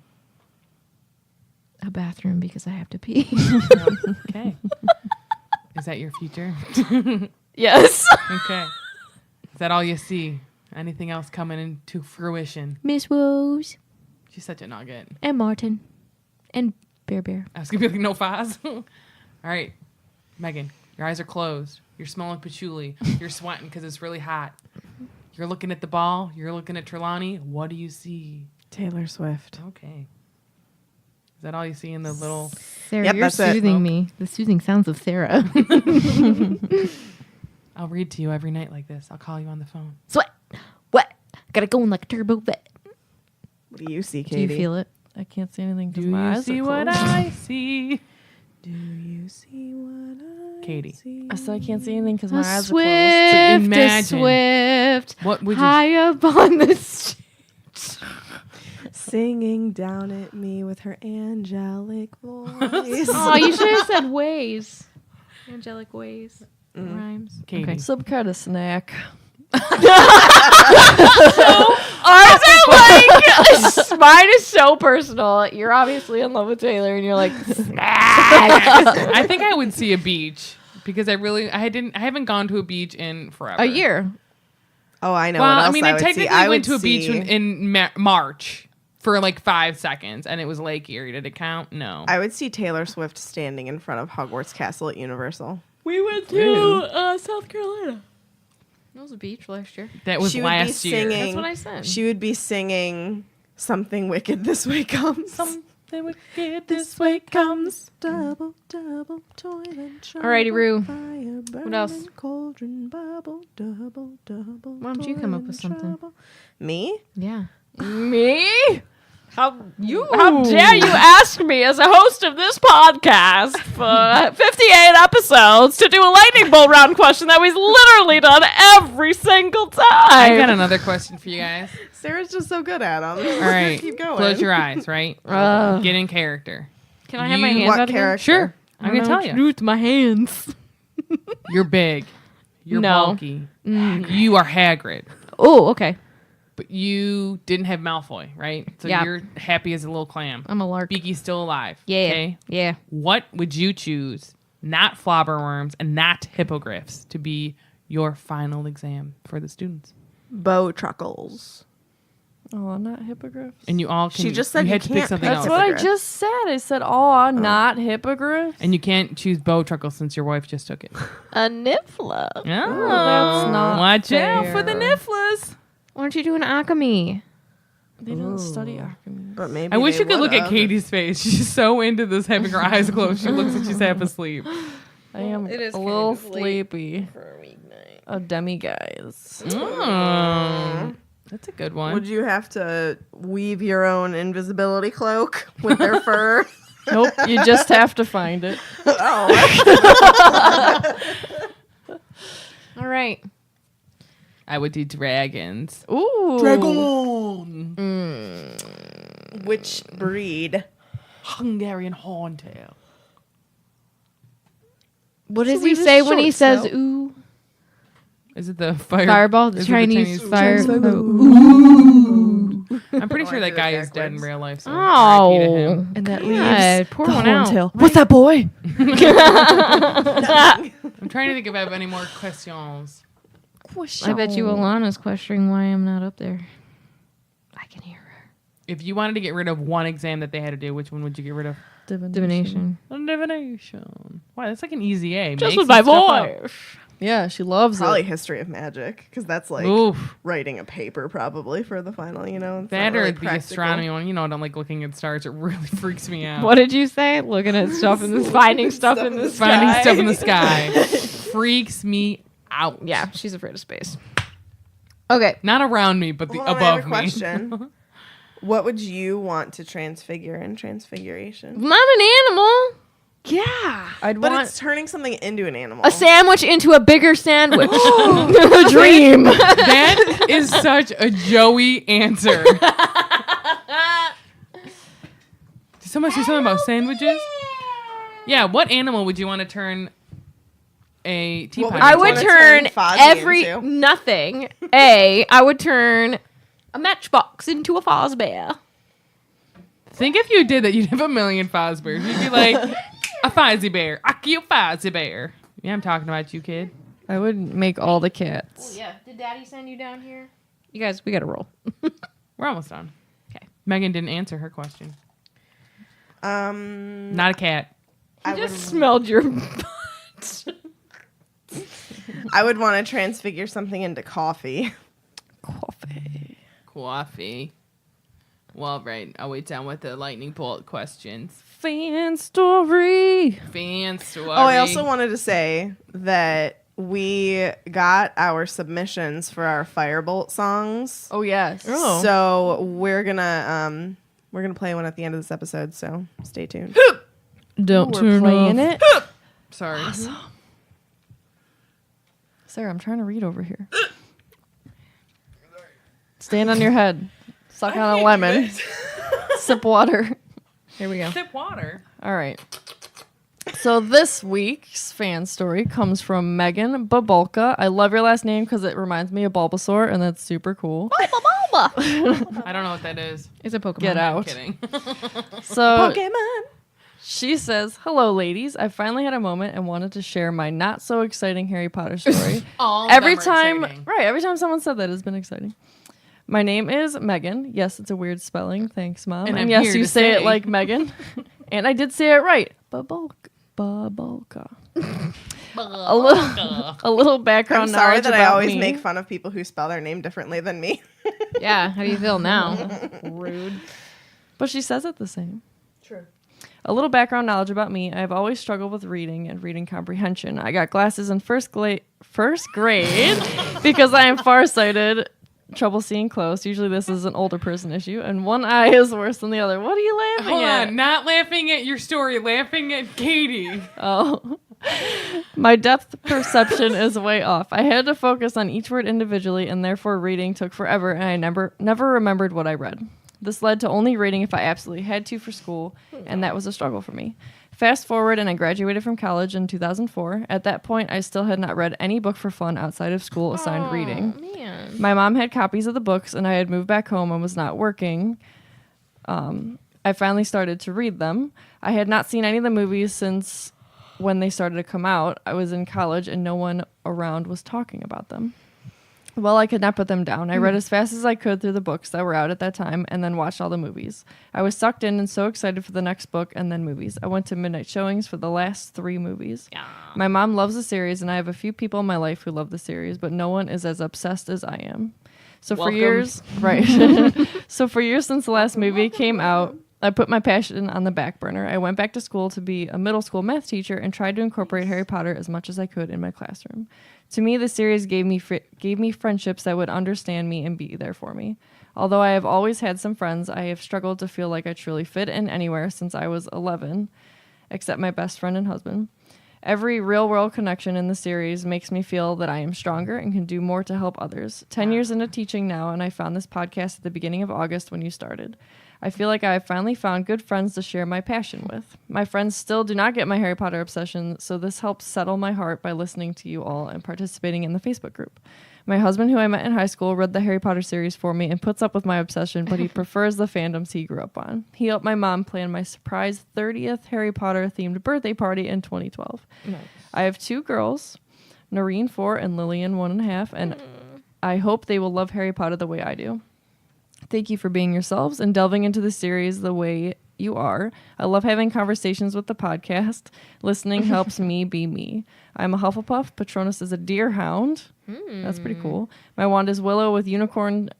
A bathroom because I have to pee. Okay. Is that your future? Yes. Okay. Is that all you see? Anything else coming into fruition? Miss Rose She's such a nugget. and Martin and Bear. I was gonna be like, no Foz. All right, Megan, your eyes are closed. You're smelling patchouli. You're sweating because it's really hot. You're looking at the ball. You're looking at Trelawney. What do you see? Taylor Swift. Okay. Is that all you see in the little? Sarah, Yep, you're that's it. soothing me. The soothing sounds of Sarah. I'll read to you every night like this. I'll call you on the phone. Sweat. What? Gotta go in like a turbo vet. What do you see, Do Katie? you feel it? I can't see anything because Do my you eyes see are what closed. I see? Do you see what I Katie. see? I said I can't see anything because my A eyes swift, are closed. So imagine. swift. What would you? High up on the Singing down at me with her angelic voice. Oh, you should have said ways. Angelic ways. Rhymes. Katie. Okay. Some kind of snack. Ours are like mine is so personal. You're obviously in love with Taylor, and you're like, I think I would see a beach because I haven't gone to a beach in forever. a year. Oh, I know. Well, what else I mean, I I would technically see. I went would to a beach see- in March for like 5 seconds, and it was Lake Erie. Did it count? No. I would see Taylor Swift standing in front of Hogwarts Castle at Universal. We went to, South Carolina. That was a beach last year. That was She would be last year. singing- That's what I said. She would be singing "Something Wicked This Way Comes." Something wicked this way comes. Double, double, toilet. Alrighty, Rue. What else? Cauldron, bubble, double, double. Why don't you come up with toilet something? trouble. Me? Yeah. Me? How dare you ask me as a host of this podcast for 58 episodes to do a lightning bolt round question that we've literally done every single time? I got another question for you guys. Sarah's just so good at them. All right. Keep going. Close your eyes, right? Get in character. Can I have my You- hands What out again? character? Sure. I'm going to tell you. with my hands. You're big. You're No. bulky. You are Hagrid. Oh, okay. But you didn't have Malfoy, right? So Yeah. you're happy as a little clam. I'm a lark. Beaky's still alive. Yeah. Okay? Yeah. What would you choose, not flobberworms and not hippogriffs, to be your final exam for the students? Bow truckles. Oh, not hippogriffs. And you all can. She just said you you had to pick can't something pick else. That's what I hippogriff. just said. I said, oh, not hippogriffs. And you can't choose Bowtruckle since your wife just took it. A niffler. Oh, that's not watch out for the fair. nifflers. Why don't you do an alchemy? They didn't study alchemy. But maybe I wish they you could look at would've. Katie's face. She's so into this having her eyes closed. She looks like she's half asleep. I am it is a kind little of late sleepy. A demiguise. Oh. That's a good one. Would you have to weave your own invisibility cloak with their fur? Nope, you just have to find it. All right. I would do dragons. Ooh. Dragon. Which breed? Hungarian horntail. What does we he just say when he short says snout? ooh? Is it the fire? Fireball? is The it Chinese fire. I'm pretty sure I that do guy it is dead in backwards. real life. So Oh. RIP to him. And that God, pour one out. What's that, boy? I'm trying to think if I have any more questions. I bet you Alana's questioning why I'm not up there. I can hear her. If you wanted to get rid of one exam that they had to do, which one would you get rid of? Divination. Divination. Wow, that's like an easy A. Just Make with some my stuff up. voice. Yeah, she loves Probably it. history of magic, because that's like Oof. writing a paper probably for the final. You know, it's That not or really the practical. astronomy one. You know, I don't like looking at stars. It really freaks me out. What did you say? Looking at stuff in this, finding stuff in the sky. Finding stuff in the sky freaks me out. Yeah, she's afraid of space. Okay. Not around me, but Hold on, I above have a me. question. What would you want to transfigure in Transfiguration? Not an animal. Yeah. I'd But want it's turning something into an animal. A sandwich into a bigger sandwich. A dream. That is such a Joey answer. Did someone say something about sandwiches? Yeah, what animal would you want to turn a teapot would into? I would wanna turn turn Fozzie every into? nothing. I would turn a matchbox into a Fozbear. Think if you did that, you'd have a million Fozbears. You'd be like, a Fozzie Bear. A cute Fozzie Bear. Yeah, I'm talking about you, kid. I would make all the cats. Yeah. Did Daddy send you down here? You guys, we gotta roll. We're almost done. Okay. Megan didn't answer her question. Not a cat. I just smelled your butt. I would want to transfigure something into coffee. Coffee. Well, right. I'll wait down with the lightning bolt questions. Fan story. Fan story. Oh, I also wanted to say that we got our submissions for our Firebolt songs. Oh yes. So we're gonna play one at the end of this episode. So stay tuned. Don't We're playing it. Sorry. Sarah, I'm trying to read over here. Stand on your head. Suck on a lemon. Sip water. Here we go. Sip water. All right. So this week's fan story comes from Megan Babolka. I love your last name because it reminds me of Bulbasaur, and that's super cool. I don't know what that is. It's a Pokemon. Get I'm out. kidding. So Pokemon. she says, "Hello, ladies. I finally had a moment and wanted to share my not so exciting Harry Potter story. All every them are time, exciting. right? Every time someone said that, it's been exciting." My name is Megan. Yes, it's a weird spelling. Thanks, Mom. And And I'm yes, here you to say it say- like Megan. And I did say it right. Babolka. A little background I'm sorry knowledge that I about always me. make fun of people who spell their name differently than me. Yeah. How do you feel now? Rude. But she says it the same. True. A little background knowledge about me. I've always struggled with reading and reading comprehension. I got glasses in first grade because I am farsighted. Trouble seeing close. Usually this is an older person issue. And one eye is worse than the other. What are you laughing Hold at? on. Not laughing at your story. Laughing at Katie. Oh. My depth perception is way off. I had to focus on each word individually, and therefore reading took forever, and I never remembered what I read. This led to only reading if I absolutely had to for school, and that was a struggle for me. Fast forward, and I graduated from college in 2004. At that point, I still had not read any book for fun outside of school assigned reading. Man. My mom had copies of the books, and I had moved back home and was not working. I finally started to read them. I had not seen any of the movies since when they started to come out. I was in college, and no one around was talking about them. Well, I could not put them down. I read as fast as I could through the books that were out at that time and then watched all the movies. I was sucked in and so excited for the next book and then movies. I went to midnight showings for the last 3 movies. Yeah. My mom loves the series, and I have a few people in my life who love the series, but no one is as obsessed as I am. So Welcome. for years, right. So for years since the last movie came out, I put my passion on the back burner. I went back to school to be a middle school math teacher and tried to incorporate Harry Potter as much as I could in my classroom. To me, the series gave me friendships that would understand me and be there for me. Although I have always had some friends, I have struggled to feel like I truly fit in anywhere since I was 11, except my best friend and husband. Every real-world connection in the series makes me feel that I am stronger and can do more to help others. 10 years into teaching now, and I found this podcast at the beginning of August when you started. I feel like I have finally found good friends to share my passion with. My friends still do not get my Harry Potter obsession, so this helps settle my heart by listening to you all and participating in the Facebook group. My husband, who I met in high school, read the Harry Potter series for me and puts up with my obsession, but he prefers the fandoms he grew up on. He helped my mom plan my surprise 30th Harry Potter-themed birthday party in 2012. Nice. I have 2 girls, Noreen 4 and Lillian 1.5, and I hope they will love Harry Potter the way I do. Thank you for being yourselves and delving into the series the way you are. I love having conversations with the podcast. Listening helps me be me. I'm a Hufflepuff. Patronus is a deer hound. That's pretty cool. My wand is Willow with unicorn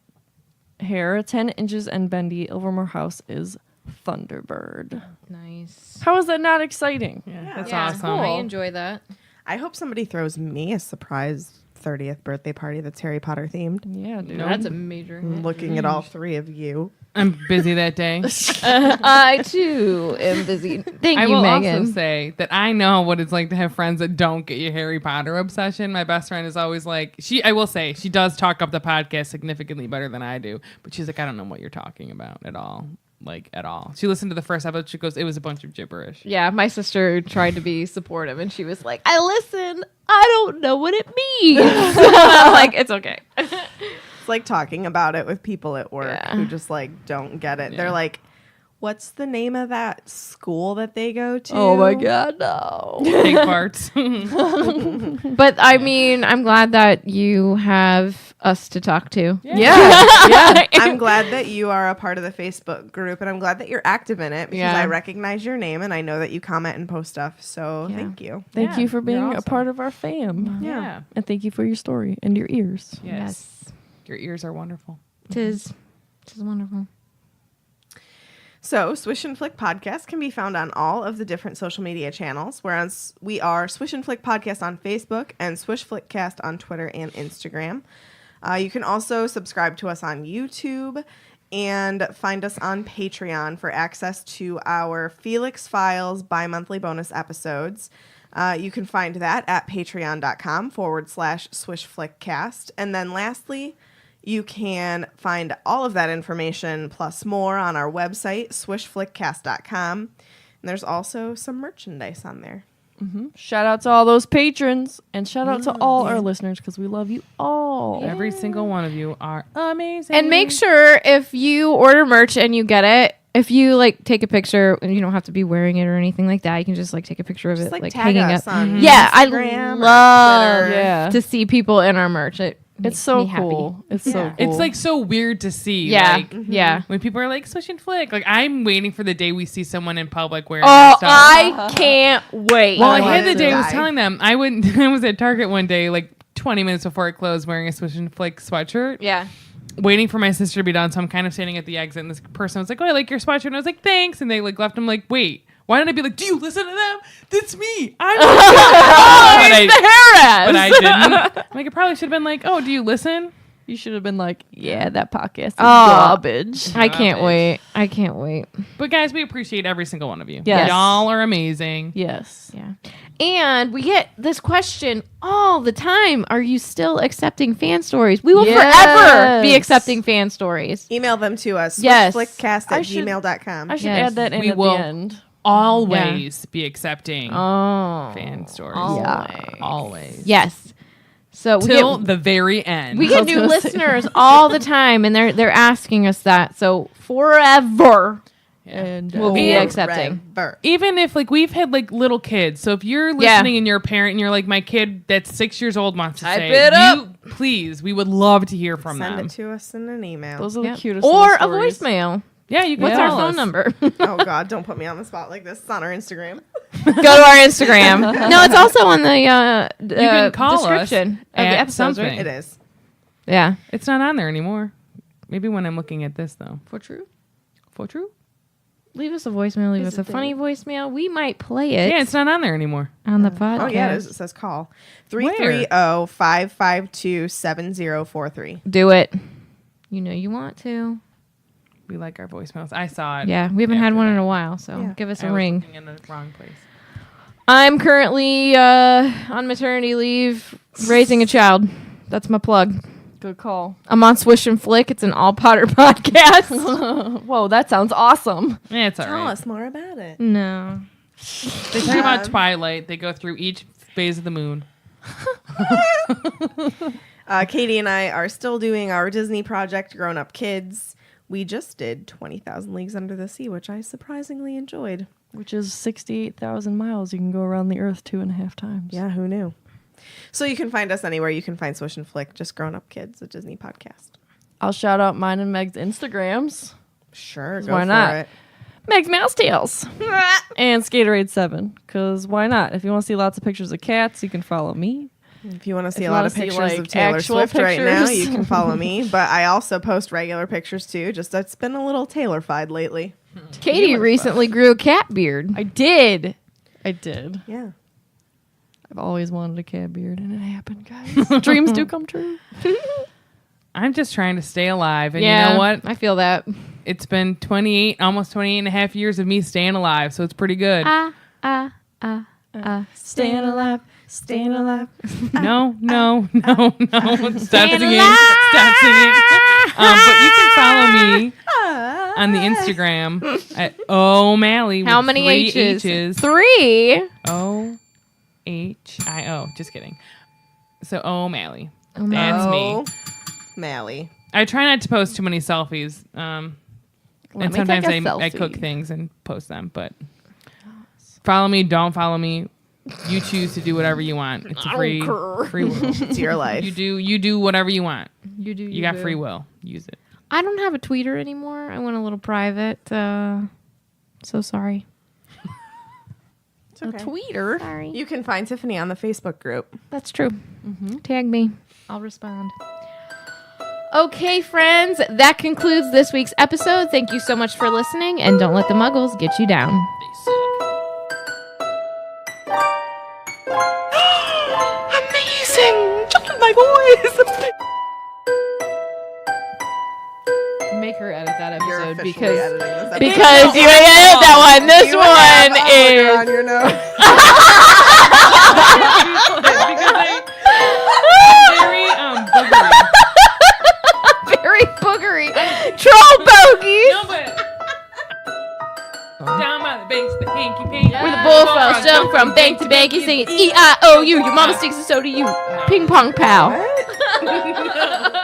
hair, 10 inches and bendy. Ilvermore House is Thunderbird. Nice. How is that not exciting? Yeah, that's Yeah, awesome. cool. I enjoy that. I hope somebody throws me a surprise 30th birthday party that's Harry Potter themed. Yeah, dude. That's a major hit. Looking at all 3 of you. I'm busy that day. I too am busy. Thank I you, will Megan. also say that I know what it's like to have friends that don't get your Harry Potter obsession. My best friend is always like, I will say, she does talk up the podcast significantly better than I do, but she's like, I don't know what you're talking about at all. Like, at all. She listened to the first episode. She goes, it was a bunch of gibberish. Yeah, my sister tried to be supportive, and she was like, I listen. I don't know what it means. I'm like, it's okay. It's like talking about it with people at work who just like don't get it. Yeah. They're like, what's the name of that school that they go to? Oh my God, no. Big parts. But I mean, I'm glad that you have us to talk to. Yeah. I'm glad that you are a part of the Facebook group, and I'm glad that you're active in it because Yeah. I recognize your name and I know that you comment and post stuff. So thank you. Thank Yeah, you for being you're a awesome. part of our fam. Yeah. And thank you for your story and your ears. Yes. Your ears are wonderful. Tis wonderful. So, Swish and Flick Podcast can be found on all of the different social media channels, whereas we are Swish and Flick Podcast on Facebook and Swish Flickcast on Twitter and Instagram. You can also subscribe to us on YouTube and find us on Patreon for access to our Felix Files bi-monthly bonus episodes. You can find that at patreon.com/swishflickcast. And then lastly, you can find all of that information plus more on our website, swishflickcast.com. And there's also some merchandise on there. Shout out to all those patrons and shout out to all our listeners because we love you all. Every single one of you are amazing. And make sure if you order merch and you get it, if you like take a picture, and you don't have to be wearing it or anything like that. You can just like take a picture of Just it, like tag hanging us up. on Yeah, I Instagram or love Twitter. Yeah. to see people in our merch. It It's makes so me happy. cool. It's so cool. It's like so weird to see. Yeah, Like, yeah. when people are like, Swish and Flick. Like, I'm waiting for the day we see someone in public wearing Oh, stuff. I can't wait. Well, I want had the to day I was die. telling them I was at Target one day, like 20 minutes before it closed, wearing a Swish and Flick sweatshirt, Yeah. waiting for my sister to be done. So I'm kind of standing at the exit, and this person was like, "Oh, I like your sweatshirt," and I was like, "Thanks," and they like left. I'm like, "Wait, why didn't I be like, do you listen to them? That's me. I'm." but I didn't. Like, it probably should have been like, "Oh, do you listen?" you should have been like, yeah, that podcast is Oh. garbage. I can't wait. I can't wait. But guys, we appreciate every single one of you. Yes. Y'all are amazing. Yes. Yeah. And we get this question all the time. Are you still accepting fan stories? We will Yes. forever be accepting fan stories. Email them to us, Yes. swishflickcast@gmail.com. I should Yes. add that in We at will the end. Always be accepting Oh. fan stories. Always. Always. Yes. So we Till get, the very end. we get new listeners all the time, and they're asking us that. So forever And we'll be And accepting. Forever. Even if like we've had like little kids, so if you're listening and you're a parent and you're like, my kid that's 6 years old wants to Type say it up. please, we would love to hear from Send them. it to us in an email. those are Yep. the cutest Or little a stories. voicemail. Yeah, you can What's our tell phone us. number? Oh, God, don't put me on the spot like this. It's on our Instagram. Go to our Instagram. No, it's also on the You can call description us of the at episodes, something. right? It is. Yeah. It's not on there anymore. Maybe when I'm looking at this though. For true. For true? Leave us a voicemail. Leave us a funny voicemail. We might play it. Yeah, it's not on there anymore. On the podcast. Oh, yeah, it says call. 330-552-7043. Do it. You know you want to. We like our voicemails. I saw it. Yeah, we haven't had after one in that. a while, so give us I a was ring. looking in the wrong place. I'm currently on maternity leave, raising a child. That's my plug. Good call. I'm on Swish and Flick. It's an all Potter podcast. Whoa, that sounds awesome. Yeah, it's all Tell right. us more about it. No. They talk about Twilight. They go through each phase of the moon. Katie and I are still doing our Disney project, Grown Up Kids. We just did 20,000 Leagues Under the Sea, which I surprisingly enjoyed. Which is 68,000 miles. You can go around the Earth 2.5 times. Yeah, who knew? So you can find us anywhere. You can find Swish and Flick, just Grown Up Kids, a Disney podcast. I'll shout out mine and Meg's Instagrams. Sure, go Why for not? it. Meg's Mouse Tales and Skaterade 7. Because why not? If you want to see lots of pictures of cats, you can follow me. If you want to see If a you lot wanna of see, pictures like, of Taylor actual Swift right now, pictures. you can follow me. But I also post regular pictures too. Just it's been a little Taylor-fied lately. Katie recently grew a cat beard. I did. Yeah. I've always wanted a cat beard, and it happened, guys. Dreams do come true. I'm just trying to stay alive. And Yeah, you know what? I feel that. It's been 28, almost 28 and a half years of me staying alive. So it's pretty good. Staying alive. Staying alive. No. Stop singing. Stop singing. But you can follow me on the Instagram at O'Malley. How with many 3 H's? 3. OHIO. Just kidding. So O'Malley. That's me. Mally. I try not to post too many selfies. And me sometimes take a I cook selfie. things and post them. But follow me, don't follow me. You choose to do whatever you want. It's a free will. It's your life. You do whatever you want. You You got free will. Use it. I don't have a tweeter anymore. I went a little private. So sorry. It's okay. Tweeter. Sorry. You can find Tiffany on the Facebook group. That's true. Tag me. I'll respond. Okay, friends, that concludes this week's episode. Thank you so much for listening, and don't let the muggles get you down. Amazing! Just my voice! Make her edit that You're episode officially editing this episode. because you edit that one. This You have one a is hooker on your nose. Very very boogery. boogery. Troll bogeys. No, but down by the banks, the hanky panky. Where the bullfrogs jump from bank to bank, you sing it E-I-O-U. Your mama sings it, so do you. Ping pong pow. What?